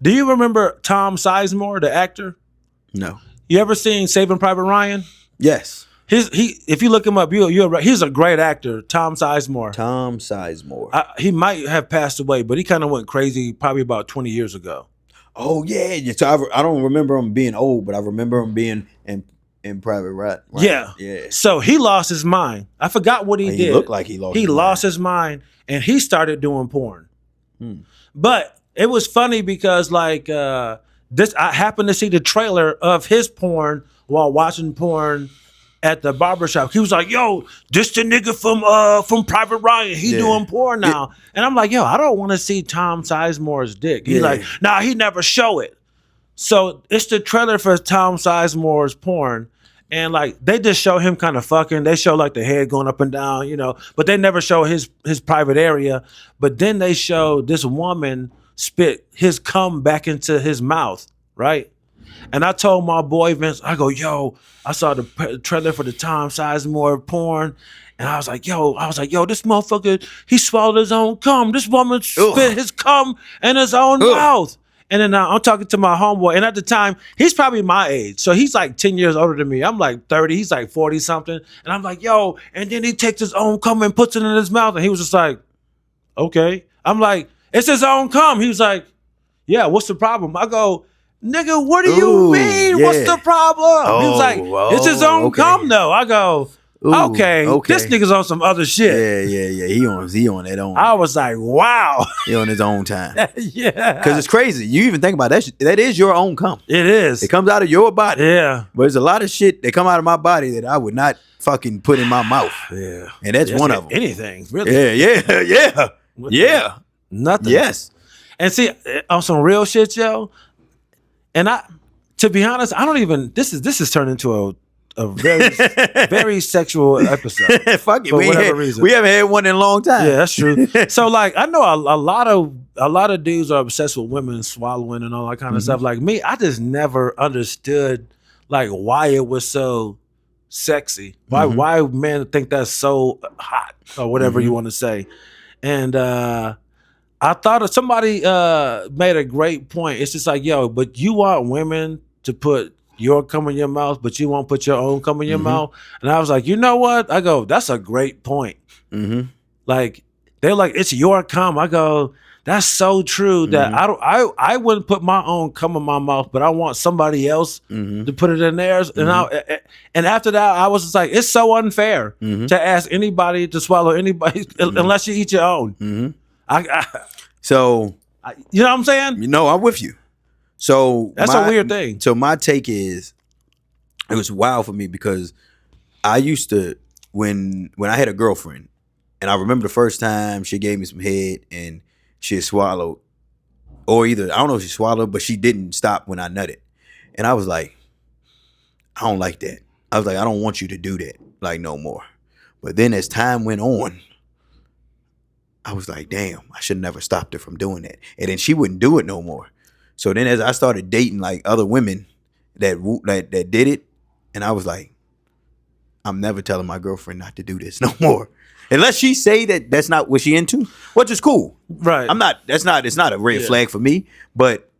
Do you remember Tom Sizemore, the actor? No. You ever seen Saving Private Ryan? Yes. If you look him up, he's a great actor, Tom Sizemore. Tom Sizemore. He might have passed away, but he kind of went crazy probably about 20 years ago. Oh yeah, so I don't remember him being old, but I remember him being in Private Ryan. Yeah. So he lost his mind. I forgot what he did. He looked like he lost his mind, and he started doing porn. But it was funny because like this, I happened to see the trailer of his porn while watching porn at the barbershop. He was like, yo, this the nigga from Private Ryan. He doing porn now. And I'm like, yo, I don't want to see Tom Sizemore's dick. He's like, nah, he never show it. So it's the trailer for Tom Sizemore's porn. And like they just show him kind of fucking. They show like the head going up and down, you know, but they never show his private area. But then they show this woman spit his cum back into his mouth, right? And I told my boy Vince, I go, yo, I saw the trailer for the Tom Sizemore porn. And I was like, yo, this motherfucker, he swallowed his own cum. This woman spit his cum in his own mouth. And then I'm talking to my homeboy, and at the time, he's probably my age. So he's like 10 years older than me. I'm like 30, he's like 40 something. And I'm like, yo, and then he takes his own cum and puts it in his mouth. And he was just like, okay. I'm like, it's his own cum. He was like, yeah, what's the problem? I go, nigga, what do you mean? Yeah. What's the problem? He was like, it's his own cum though. I go, okay, this nigga's on some other shit. Yeah. He on that own. I was like, wow. He on his own time. Yeah. Because it's crazy. You even think about that. That is your own cum. It is. It comes out of your body. Yeah. But there's a lot of shit that come out of my body that I would not fucking put in my mouth. Yeah. And that's one of them. Anything, really. Yeah. Nothing. Yes. And see, on some real shit, yo. And to be honest, I don't even. This is turned into a very very sexual episode. Fuck it. For whatever reason. We haven't had one in a long time. Yeah, that's true. So like, I know a lot of dudes are obsessed with women swallowing and all that kind of stuff. Like me, I just never understood like why it was so sexy. Why men think that's so hot or whatever you want to say. And I thought somebody made a great point. It's just like, yo, but you want women to put your cum in your mouth, but you won't put your own cum in your mouth. And I was like, you know what? I go, that's a great point. Like, they're like, it's your cum. I go, that's so true that I wouldn't put my own cum in my mouth, but I want somebody else to put it in theirs. And after that, I was just like, it's so unfair to ask anybody to swallow anybody unless you eat your own. So, you know what I'm saying? You know, I'm with you. So that's a weird thing. So my take is, it was wild for me because I used to, when I had a girlfriend, and I remember the first time she gave me some head and she had swallowed, or either, I don't know if she swallowed, but she didn't stop when I nutted. And I was like, I don't like that. I was like, I don't want you to do that, like, no more. But then as time went on, I was like, damn, I should have never stopped her from doing that. And then she wouldn't do it no more. So then as I started dating like other women that did it, and I was like, I'm never telling my girlfriend not to do this no more. Unless she say that that's not what she into, which is cool. Right. It's not a red flag for me, but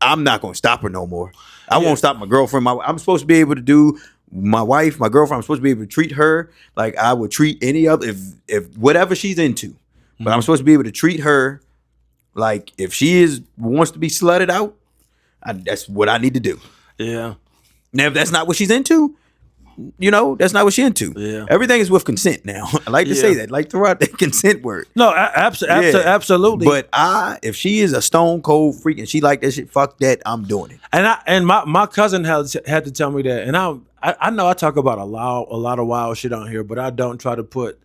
I'm not going to stop her no more. I won't stop my girlfriend. I'm supposed to be able to do my wife, my girlfriend, I'm supposed to be able to treat her like I would treat any other, if whatever she's into. But I'm supposed to be able to treat her like if she wants to be slutted out, that's what I need to do. Yeah. Now, if that's not what she's into, you know, that's not what she's into. Yeah. Everything is with consent now. I like to say that, like throw out that consent word. No, absolutely. But if she is a stone cold freak and she like that shit, fuck that, I'm doing it. And my cousin had to tell me that, and I know I talk about a lot of wild shit on here, but I don't try to put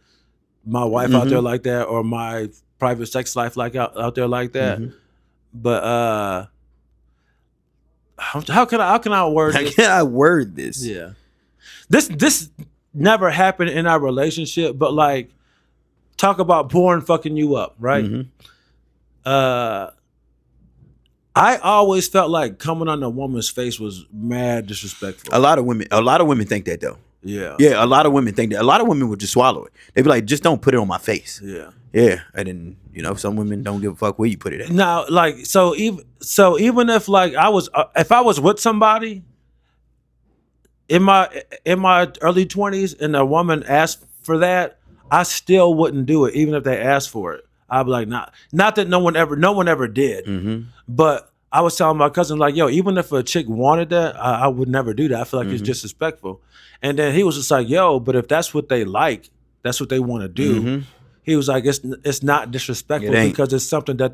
my wife out there like that or my private sex life like out there like that. But how can I word this? How can I word this? Yeah. This never happened in our relationship, but like talk about porn fucking you up, right? I always felt like coming on a woman's face was mad disrespectful. A lot of women think that though. Yeah. Yeah, a lot of women think that. A lot of women would just swallow it. They'd be like, just don't put it on my face. Yeah. Yeah. And then, you know, some women don't give a fuck where you put it at. Now, like, so even if like if I was with somebody in my early 20s and a woman asked for that, I still wouldn't do it, even if they asked for it. I'd be like, not that no one ever did. But I was telling my cousin, like, yo, even if a chick wanted that, I would never do that. I feel like it's disrespectful. And then he was just like, yo, but if that's what they like, that's what they want to do. He was like, it's not disrespectful because it's something that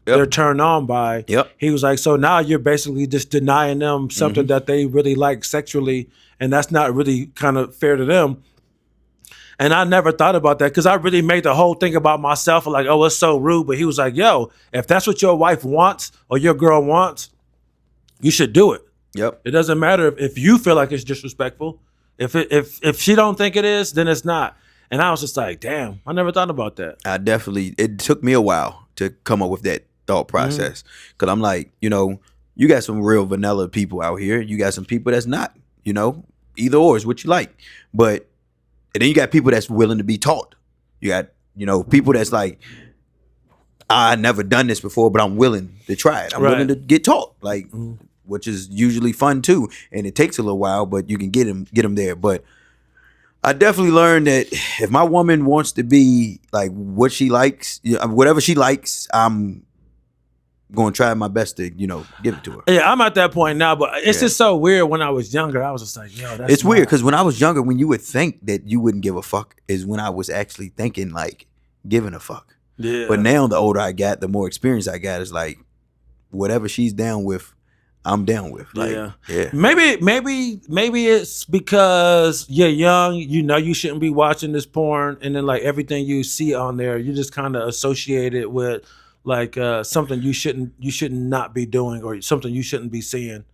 they're turned on by. He was like, so now you're basically just denying them something that they really like sexually, and that's not really kind of fair to them. And I never thought about that because I really made the whole thing about myself, like, oh, it's so rude. But he was like, yo, if that's what your wife wants or your girl wants, you should do it. It doesn't matter if you feel like it's disrespectful. If she don't think it is, then it's not. And I was just like, damn, I never thought about that. It took me a while to come up with that thought process. Because I'm like, you know, you got some real vanilla people out here. You got some people that's not, you know, either or is what you like. And then you got people that's willing to be taught. You got, you know, people that's like, I never done this before, but I'm willing to try it. I'm willing to get taught, like, which is usually fun too. And it takes a little while, but you can get them there. But I definitely learned that if my woman wants to be like what she likes, whatever she likes, I'm going to try my best to, give it to her. Yeah, I'm at that point now, but it's just so weird. When I was younger, I was just like, yo, that's It's weird because when I was younger, when you would think that you wouldn't give a fuck is when I was actually thinking like giving a fuck. Yeah. But now the older I got, the more experience I got, is like whatever she's down with, I'm down with. Like, yeah. Maybe it's because you're young, you shouldn't be watching this porn, and then like everything you see on there, you just kind of associate it with like something you should not be doing, or something you shouldn't be seeing.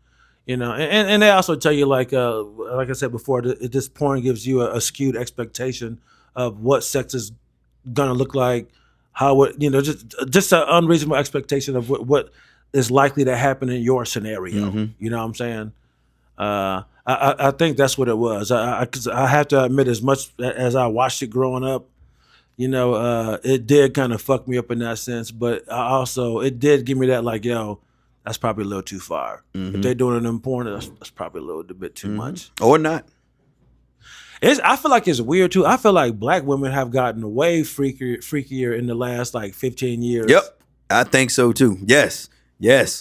And they also tell you like I said before, this porn gives you a skewed expectation of what sex is gonna look like, how it, just an unreasonable expectation of what is likely to happen in your scenario. Mm-hmm. You know what I'm saying? I think that's what it was. 'Cause I have to admit, as much as I watched it growing up, it did kind of fuck me up in that sense. But it did give me that like, yo, that's probably a little too far. Mm-hmm. If they're doing it in porn, that's probably a little bit too much. Or not. I feel like it's weird too. I feel like black women have gotten way freakier in the last like 15 years. Yep, I think so too. Yes. Yeah.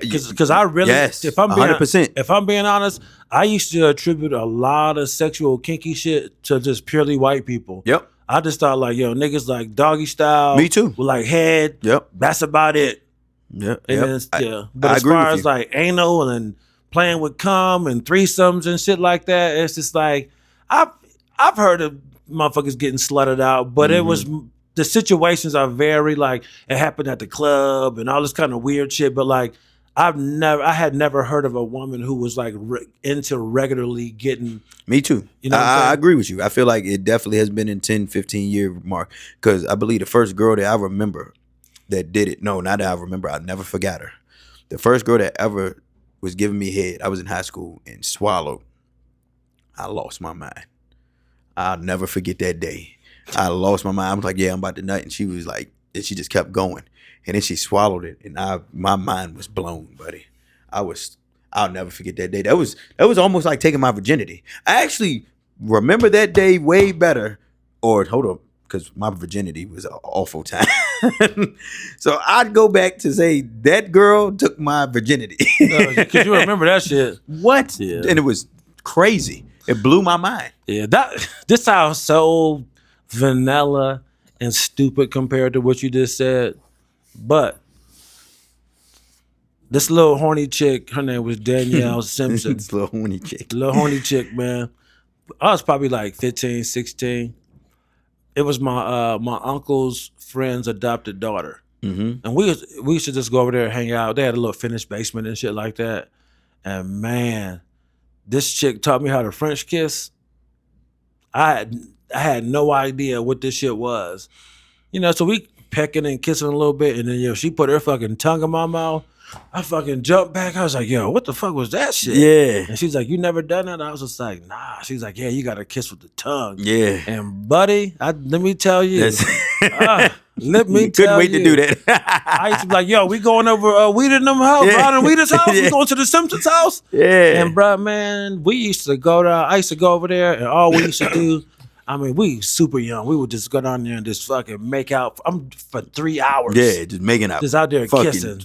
Because I really, if I'm being 100%. If I'm being honest, I used to attribute a lot of sexual kinky shit to just purely white people. Yep. I just thought like, yo, niggas like doggy style. Me too. With like head. Yep. That's about it. Yep. And yep. But I as agree far with as you. like anal and playing with cum and threesomes and shit like that, it's just like I've heard of motherfuckers getting slutted out, but it was. The situations are very like it happened at the club and all this kind of weird shit. But like I had never heard of a woman who was like into regularly getting. Me too. I agree with you. I feel like it definitely has been in 10, 15 year mark, because I believe the first girl that I remember that did it. No, not that I remember. I never forgot her. The first girl that ever was giving me head, I was in high school, and swallowed. I lost my mind. I'll never forget that day. I lost my mind. I was like, yeah, I'm about to nut. And she was like, and she just kept going. And then she swallowed it. And my mind was blown, buddy. I'll never forget that day. That was almost like taking my virginity. I actually remember that day way better. Or hold up, because my virginity was an awful time. So I'd go back to say that girl took my virginity. Because you remember that shit. What? Yeah. And it was crazy. It blew my mind. Yeah, this sounds so vanilla and stupid compared to what you just said, but this little horny chick, her name was Danielle Simpson. This little horny chick, man. I was probably like 15, 16. It was my uncle's friend's adopted daughter, and we used to just go over there and hang out. They had a little finished basement and shit like that, and man, this chick taught me how to French kiss. I had no idea what this shit was. So we pecking and kissing a little bit, and then she put her fucking tongue in my mouth. I fucking jumped back. I was like, yo, what the fuck was that shit? Yeah. And she's like, you never done that? I was just like, nah. She's like, yeah, you got to kiss with the tongue. Yeah. And buddy, let me tell you. Let me Couldn't tell wait you. to do that. I used to be like, yo, we going over Weed in them house, Ron and Weed's house. We going to the Simpsons house. Yeah. And bro, man, we used to go there. I used to go over there, and all we used to do, I mean, we super young. We would just go down there and just fucking make out for 3 hours. Yeah, just making out. Just out there kissing.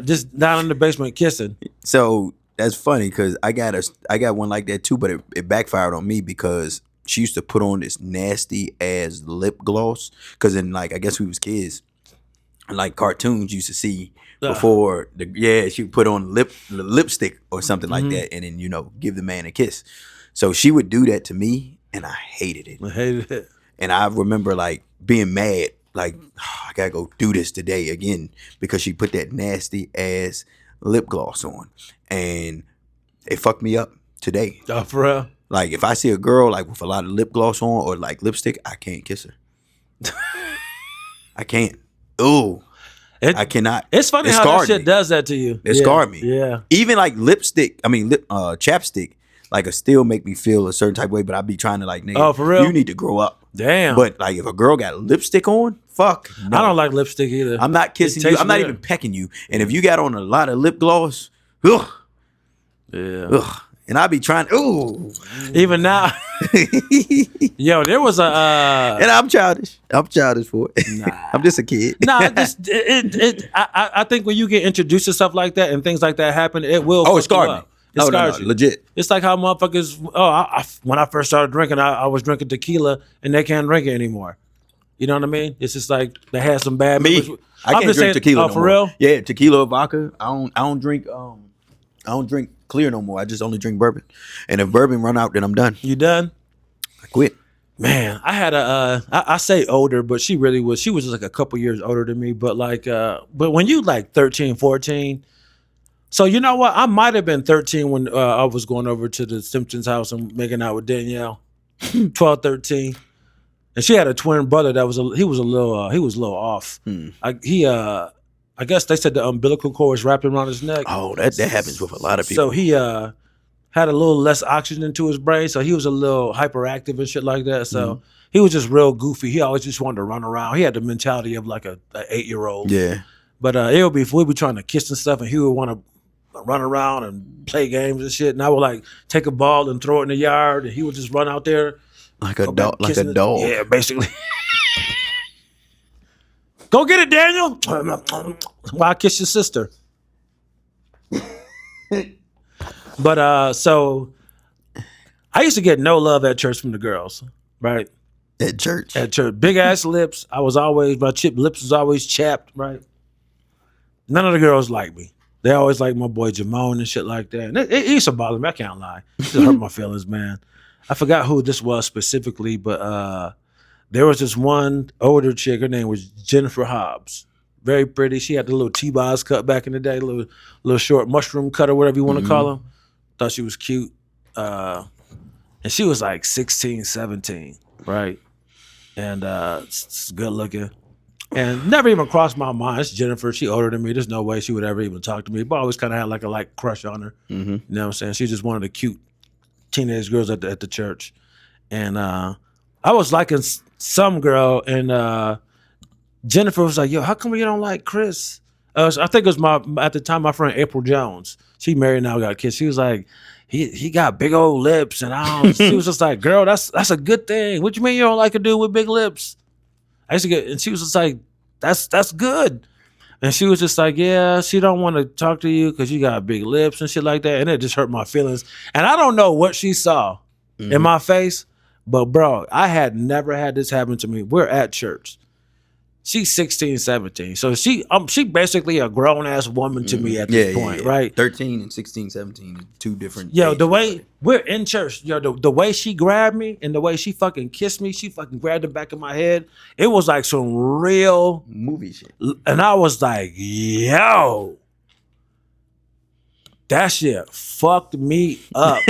just down in the basement kissing. So that's funny because I got one like that too, but it backfired on me because she used to put on this nasty ass lip gloss. Because in I guess we was kids, like cartoons used to see before she would put on lipstick or something like that, and then give the man a kiss. So she would do that to me, and I hated it. And I remember being mad, I gotta go do this today again because she put that nasty ass lip gloss on, and it fucked me up today. Oh, for real? If I see a girl with a lot of lip gloss on or lipstick, I can't kiss her. I can't. Ooh. I cannot. It's funny how that shit does that to you. It scarred me. Yeah. Even chapstick, it still make me feel a certain type of way, but I be trying to nigga, oh, for real? You need to grow up. Damn. But if a girl got lipstick on, Fuck. No. I don't like lipstick either. I'm not kissing you. I'm not even pecking you. And if you got on a lot of lip gloss, ugh. Yeah. Ugh. And I be trying. Ooh. Even now, yo, there was a. And I'm childish. I'm childish for it. Nah. I'm just a kid. Nah, I think when you get introduced to stuff like that and things like that happen, it will. Oh, it scarred me. It scars you. Legit. It's like how motherfuckers. When I first started drinking, I was drinking tequila and they can't drink it anymore. You know what I mean? It's just like they had some bad. Me, I can't drink tequila. Oh, for real? Yeah, tequila or vodka. I don't drink. I don't drink clear no more. I just only drink bourbon. And if bourbon run out, then I'm done. You done? I quit. Man, I had I say older, but she really was. She was just like a couple years older than me. But but when you like 13, 14. So you know what? I might have been 13 when I was going over to the Simpsons house and making out with Danielle. 12, 13. And she had a twin brother that was he was a little off. I guess they said the umbilical cord was wrapped around his neck. Oh, that happens with a lot of people. So he had a little less oxygen to his brain, so he was a little hyperactive and shit like that. So he was just real goofy. He always just wanted to run around. He had the mentality of like an 8-year-old. Yeah. But we'd be trying to kiss and stuff, and he would want to run around and play games and shit. And I would like take a ball and throw it in the yard, and he would just run out there. Like a dog. Like a dog. Yeah, basically. Go get it, Daniel. Why I kiss your sister? But so I used to get no love at church from the girls, right? At church. At church. Big ass lips. My lips was always chapped, right? None of the girls liked me. They always liked my boy Jamone and shit like that. And it used to bother me. I can't lie. It just hurt my feelings, man. I forgot who this was specifically, but there was this one older chick. Her name was Jennifer Hobbs. Very pretty. She had the little T-Boz cut back in the day, little short mushroom cut or whatever you want to call them. Thought she was cute. And she was like 16, 17, right? And good looking. And never even crossed my mind. It's Jennifer. She older than me. There's no way she would ever even talk to me. But I always kind of had like a light crush on her. You know what I'm saying? She's just one of the cute teenage girls at the church. And I was liking some girl, and Jennifer was like, yo, how come you don't like Chris? I think it was at the time, my friend April Jones. She married now, got kids. She was like, he got big old lips. And she was just like, girl, that's a good thing. What you mean you don't like a dude with big lips? And she was just like, that's good. And she was just like, yeah, she don't want to talk to you because you got big lips and shit like that. And it just hurt my feelings. And I don't know what she saw in my face, but bro, I had never had this happen to me. We're at church. She's 16, 17. So she basically a grown-ass woman to me at this point, right? 13 and 16, 17 are two different Yo, ages. the way we're in church, yo, the way she grabbed me and the way she fucking kissed me, she fucking grabbed the back of my head. It was like some real movie shit. And I was like, yo, that shit fucked me up.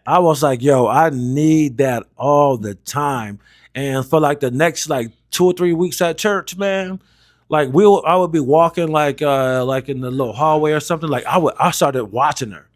I was like, yo, I need that all the time. And for like the next like 2 or 3 weeks at church, man, like I would be walking like in the little hallway or something. Like I started watching her.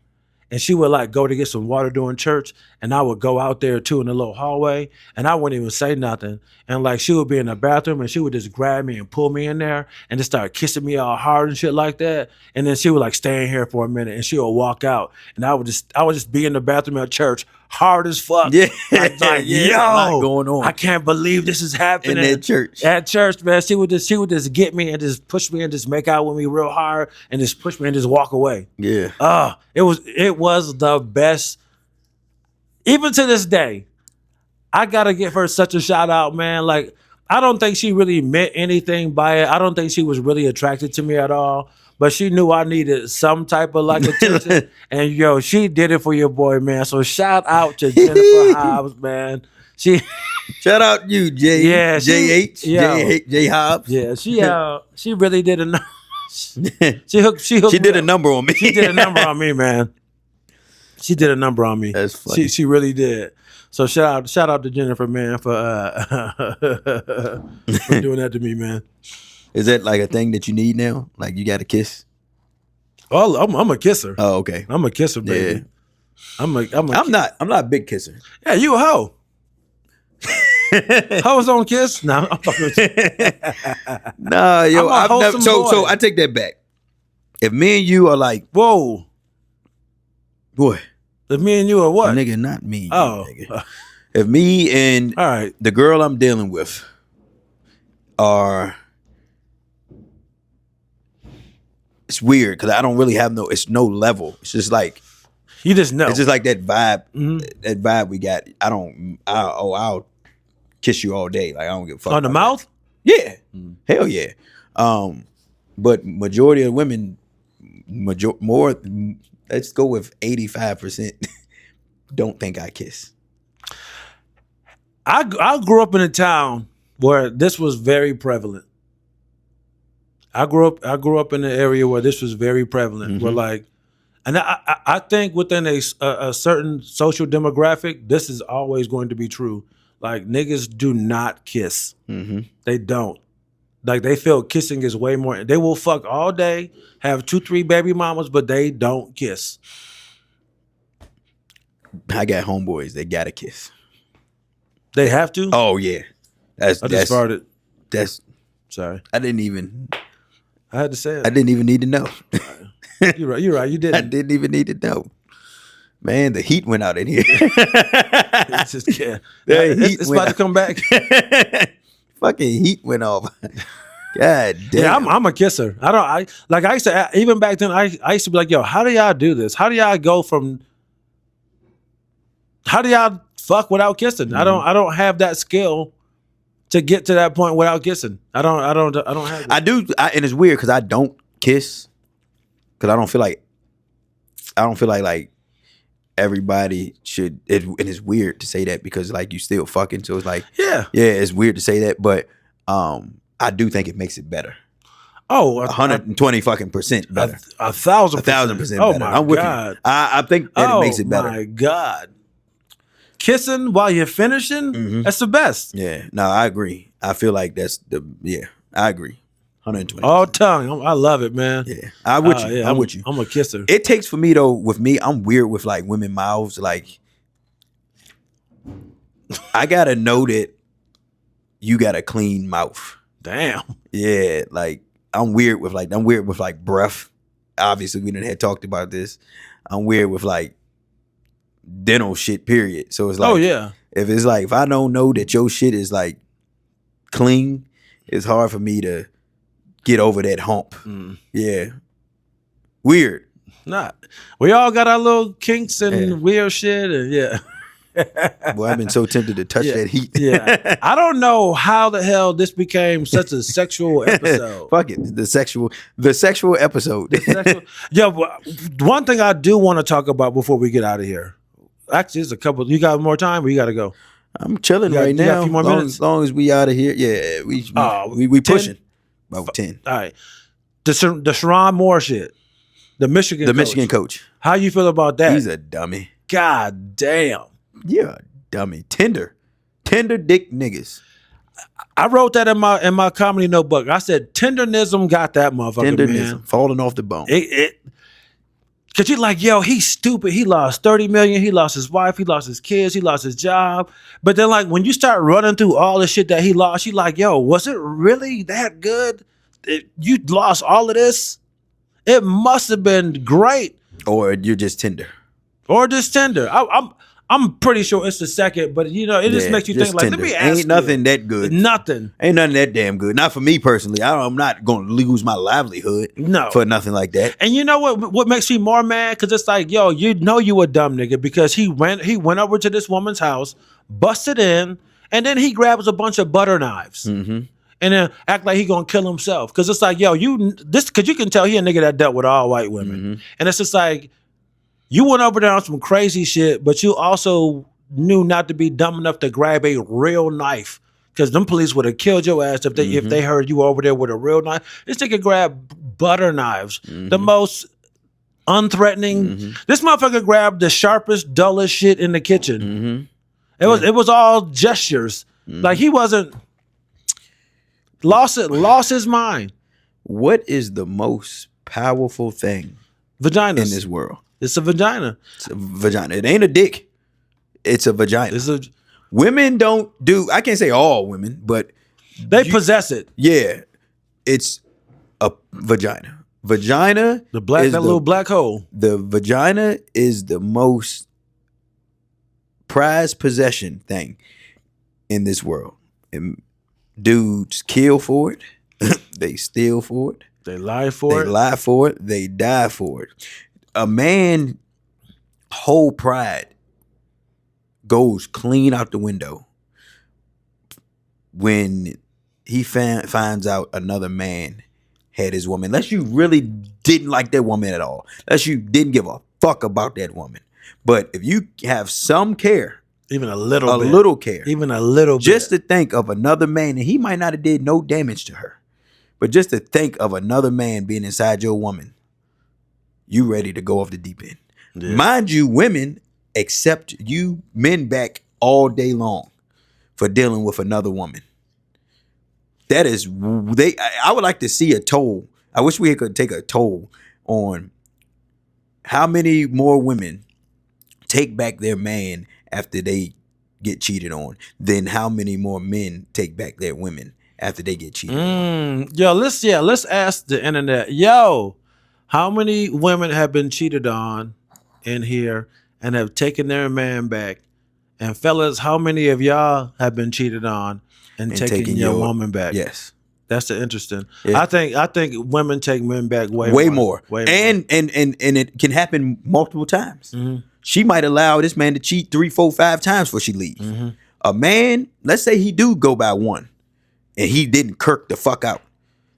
And she would like go to get some water during church, and I would go out there too in the little hallway, and I wouldn't even say nothing. And like she would be in the bathroom, and she would just grab me and pull me in there, and just start kissing me all hard and shit like that. And then she would like stay in here for a minute, and she would walk out, and I would just be in the bathroom at church, hard as fuck. Yeah, like yeah, yo, a lot going on. I can't believe this is happening in that church. At church, man, she would just get me and just push me and just make out with me real hard, and just push me and just walk away. Yeah. It was the best. Even to this day, I gotta give her such a shout out, man. Like, I don't think she really meant anything by it. I don't think she was really attracted to me at all. But she knew I needed some type of like attention. And yo, she did it for your boy, man. So shout out to Jennifer Hobbs, man. Shout out you, J. Yeah, J. Hobbs. Yeah, she really did a number. She did a number on me. She did a number on me, man. She did a number on me. That's funny. She really did. So shout out to Jennifer, man, for doing that to me, man. Is that like a thing that you need now? Like you got to kiss? Oh, I'm a kisser. Oh, okay. I'm a kisser, baby. Yeah. I'm not a big kisser. Yeah, you a hoe. Hoes don't kiss? No, I'm fucking with you. Nah, yo, I'm a I've never. wholesome So boy. I take that back. If me and you are like, Whoa. boy, If me and you are what? nigga, not me. Oh. Nigga. If me and All right. the girl I'm dealing with are, it's weird because I don't really have it's no level. It's just like, You just know. it's just like that vibe, Mhm. that vibe we got. I'll kiss you all day. Like I don't give a fuck. On the about mouth? that. Yeah. Hell yeah. But majority of women, more, let's go with 85%, don't think I kiss. I grew up in a town where this was very prevalent. I grew up in an area where this was very prevalent. Where like, and I think within a certain social demographic, this is always going to be true. Like niggas do not kiss. They don't. Like they feel kissing is way more. They will fuck all day, have 2-3 baby mamas, but they don't kiss. I got homeboys, they gotta kiss. They have to. Oh yeah. I just farted. That's Sorry, I didn't even need to know. You're right. You're right. You didn't. I didn't even need to know. Man, the heat went out in here. It's just, yeah. It's about to come back. Fucking heat went off. God damn. Yeah, I'm a kisser. I used to, even back then, I used to be like, yo, how do y'all do this? How do y'all fuck without kissing? I don't have that skill to get to that point without kissing. I don't have it. I do, and it's weird because I don't kiss because I don't feel like like everybody should. And it's weird to say that because like you still fucking, so it's like yeah, it's weird to say that, but I do think it makes it better. Oh, 120 fucking % better. 1,000%. 1,000% Oh better. my I'm with God. you. I think that it makes it better. Oh my God. Kissing while you're finishing, that's the best. Yeah, no, I agree. I feel like that's I agree. 120. All tongue. I love it, man. Yeah, I'm with you. Yeah, I'm with you. I'm a kisser. It takes for me though. With me, I'm weird with like women mouths. Like, I gotta know that you got a clean mouth. Damn. Yeah, like I'm weird with like breath. Obviously, we didn't had talked about this. I'm weird with like dental shit. Period. So it's like, Oh yeah. if I don't know that your shit is like clean, it's hard for me to get over that hump. Yeah, weird. Not. We all got our little kinks and weird shit, and yeah. Boy, I've been so tempted to touch that heat. Yeah. I don't know how the hell this became such a sexual episode. Fuck it. The sexual episode. Yeah, but one thing I do want to talk about before we get out of here. Actually, there's a couple. You got more time or you got to go? I'm chilling You got now. a few more minutes? As long as we out of here. Yeah, we 10? pushing. About 10. All right. The Sharon Moore shit. The Michigan coach. Michigan coach. How you feel about that? He's a dummy. God damn. Yeah, dummy. Tender dick niggas. I wrote that in my comedy notebook. I said tendernism got that motherfucker, man. Falling off the bone. Cause you're like, yo, he's stupid. He lost 30 million. He lost his wife. He lost his kids. He lost his job. But then like when you start running through all the shit that he lost, you're like, yo, was it really that good? You lost all of this? It must have been great. Or you're just tender. Or just tender. I'm pretty sure it's the second, but you know, it just makes you think like, tender. let me ask Ain't nothing that good. Nothing. Ain't nothing that damn good. Not for me personally. I'm not going to lose my livelihood for nothing like that. And you know what makes me more mad? Because it's like, yo, you know you a dumb nigga because he went over to this woman's house, busted in, and then he grabs a bunch of butter knives. And then act like he gonna kill himself. Because it's like, yo, because you can tell he a nigga that dealt with all white women. And it's just like, you went over there on some crazy shit, but you also knew not to be dumb enough to grab a real knife. Because them police would have killed your ass if they heard you over there with a real knife. This nigga grabbed butter knives. The most unthreatening. This motherfucker grabbed the sharpest, dullest shit in the kitchen. It was all gestures. Like he wasn't lost his mind. What is the most powerful thing Vaginas in this world? It's a vagina. It's a vagina. It ain't a dick. It's a vagina. Women don't do. I can't say all women, but They possess it. yeah, it's a vagina. Vagina, Little black hole. The vagina is the most prized possession thing in this world. And dudes kill for it. They steal for it. They lie for it. They lie for it. They die for it. A man whole pride goes clean out the window when he finds out another man had his woman. Unless you really didn't like that woman at all. Unless you didn't give a fuck about that woman. But if you have some care, even a little bit. little care, even a little just bit. to think of another man, and he might not have did no damage to her, but just to think of another man being inside your woman, you ready to go off the deep end. Yeah. Mind you, women accept you men back all day long for dealing with another woman. That is, I would like to see a toll. I wish we could take a toll on how many more women take back their man after they get cheated on than how many more men take back their women after they get cheated on. Yo, let's ask the internet. Yo, how many women have been cheated on in here and have taken their man back? And fellas, how many of y'all have been cheated on and taking your woman back? Yes. That's the interesting. Yeah. I think women take men back way more. And it can happen multiple times. Mm-hmm. She might allow this man to cheat 3, 4, 5 times before she leaves. Mm-hmm. A man, let's say he do go by 1 and he didn't kirk the fuck out.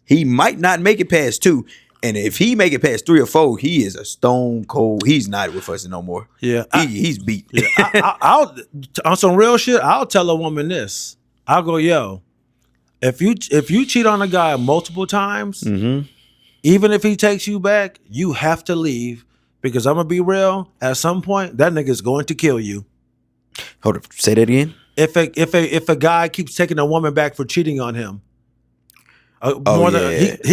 He might not make it past 2. And if he make it past 3 or 4, he is a stone cold. He's not with us no more. Yeah, he's beat. Yeah, I'll on some real shit. I'll tell a woman this. I'll go, yo, if you cheat on a guy multiple times, even if he takes you back, you have to leave because I'm gonna be real. At some point, that nigga's going to kill you. Hold up, say that again. If a guy keeps taking a woman back for cheating on him. He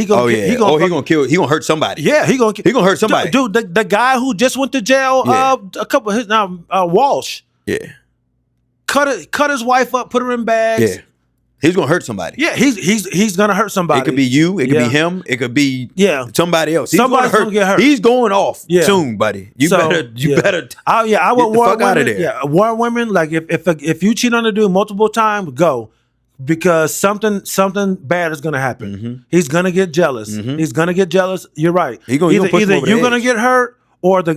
gonna hurt somebody. Yeah, he gonna hurt somebody. Dude, the guy who just went to jail, a couple of his Walsh. Yeah, cut his wife up, put her in bags. Yeah, he's gonna hurt somebody. Yeah, he's gonna hurt somebody. It could be you. It could be him. It could be somebody else. Somebody's gonna get hurt. He's going off soon, buddy. You better. I would warn women. Out of there. Yeah, warn women. Like if you cheat on a dude multiple times, go. Because something bad is gonna happen. Mm-hmm. He's gonna get jealous. Mm-hmm. He's gonna get jealous. You're right. Either you're gonna get hurt, or the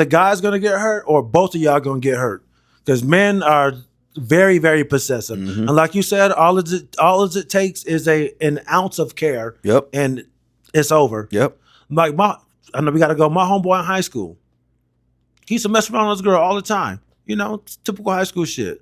guy's gonna get hurt, or both of y'all gonna get hurt. Because men are very, very possessive, and like you said, all it takes is an ounce of care. Yep. And it's over. Yep. Like I know we gotta go. My homeboy in high school, he used to mess around with this girl all the time. You know, typical high school shit.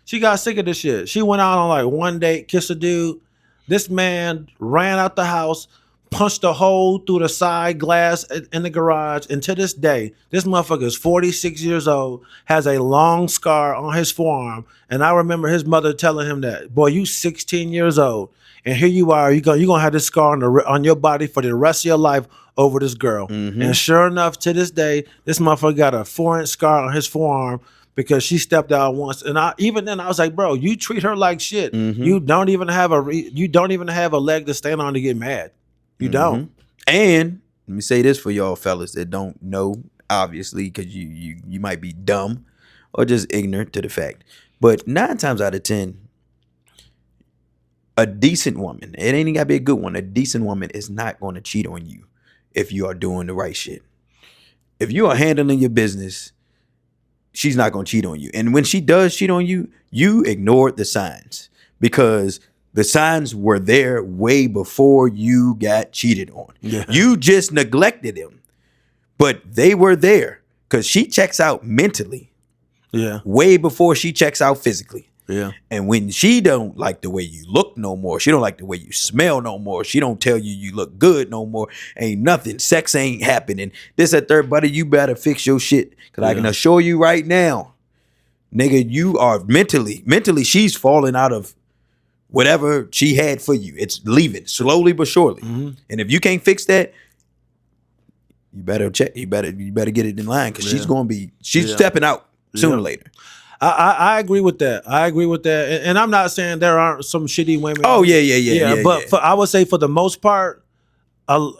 She got sick of this shit. She went out on like one date, kissed a dude. This man ran out the house, punched a hole through the side glass in the garage. And to this day, this motherfucker is 46 years old, has a long scar on his forearm. And I remember his mother telling him that, boy, you 16 years old. And here you are, you're going to have this scar on your body for the rest of your life over this girl. Mm-hmm. And sure enough, to this day, this motherfucker got a 4-inch scar on his forearm because she stepped out once, and even then I was like, bro, you treat her like shit. Mm-hmm. You don't even have a leg to stand on to get mad. You don't. And let me say this for y'all fellas that don't know, obviously, because you might be dumb or just ignorant to the fact. But 9 times out of 10, a decent woman, it ain't gotta be a good one. A decent woman is not going to cheat on you if you are doing the right shit. If you are handling your business, she's not going to cheat on you. And when she does cheat on you, you ignored the signs because the signs were there way before you got cheated on. Yeah. You just neglected them, but they were there because she checks out mentally way before she checks out physically. Yeah. And when she don't like the way you look no more, she don't like the way you smell no more, she don't tell you look good no more, ain't nothing, sex ain't happening, this that third, buddy, you better fix your shit. Because I can assure you right now, nigga, you are mentally, she's falling out of whatever she had for you. It's leaving slowly but surely. Mm-hmm. And if you can't fix that, you better check. You better get it in line because she's stepping out sooner or later. I agree with that. I agree with that. And I'm not saying there aren't some shitty women. Oh yeah. But I would say for the most part, man,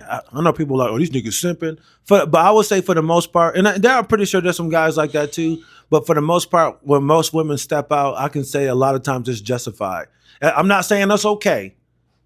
I know people are like, oh, these niggas simping. But I would say for the most part, and I'm pretty sure there's some guys like that too. But for the most part, when most women step out, I can say a lot of times it's justified. I'm not saying that's okay.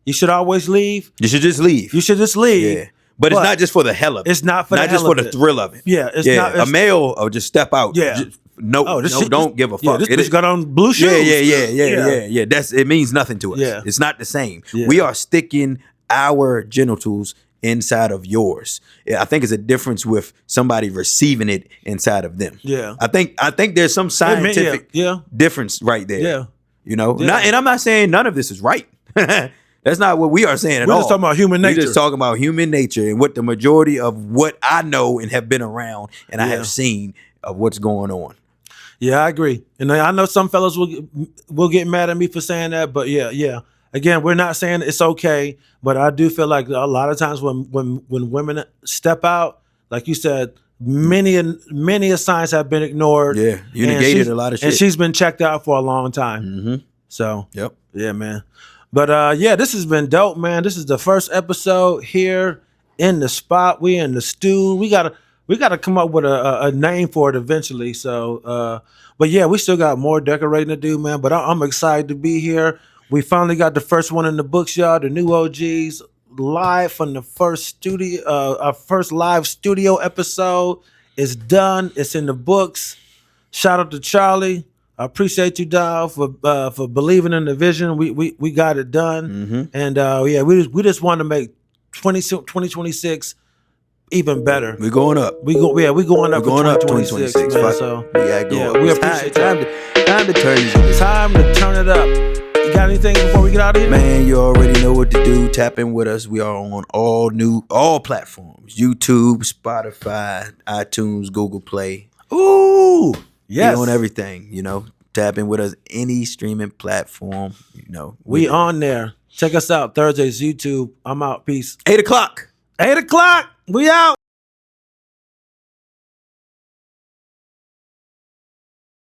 You should always leave. You should just leave. You should just leave. Yeah. But it's not just for the hell of it. It's not for not the just hell for of the it. thrill of it. Yeah, it's not. A male or just step out. Yeah. Don't give a fuck. Yeah, this bitch got on blue shoes. Yeah. It means nothing to us. Yeah. It's not the same. Yeah. We are sticking our genitals inside of yours. I think it's a difference with somebody receiving it inside of them. Yeah. I think there's some scientific difference right there. Yeah. You know, Yeah. and I'm not saying none of this is right. That's not what we are saying at all. We're just talking about human nature. We're just talking about human nature and what the majority of what I know and have been around and I have seen of what's going on. Yeah, I agree. And I know some fellas will get mad at me for saying that, but yeah. Again, we're not saying it's okay, but I do feel like a lot of times when women step out, like you said, many signs have been ignored. Yeah, you negated a lot of shit. And she's been checked out for a long time. Mm-hmm. So, yep. Yeah, man. But this has been dope, man. This is the first episode here in the spot. We in the stew. We gotta come up with a name for it eventually. So, but yeah, we still got more decorating to do, man. But I'm excited to be here. We finally got the first one in the books, y'all. The New OGs live from the first studio. Our first live studio episode is done. It's in the books. Shout out to Charlie. I appreciate you, Dowell, for believing in the vision. We got it done, and we just want to make 2026 even better. We're going up. We going up. We're going up 2026. 2026. Man, so we gotta go up. We appreciate time to turn it. Time to turn it up. You got anything before we get out of here? Man, you already know what to do. Tap in with us. We are on all platforms: YouTube, Spotify, iTunes, Google Play. Ooh. Yes. We on everything, you know. Tap in with us, any streaming platform, you know. We on there. Check us out. Thursdays, YouTube. I'm out. Peace. 8 o'clock. 8 o'clock. We out.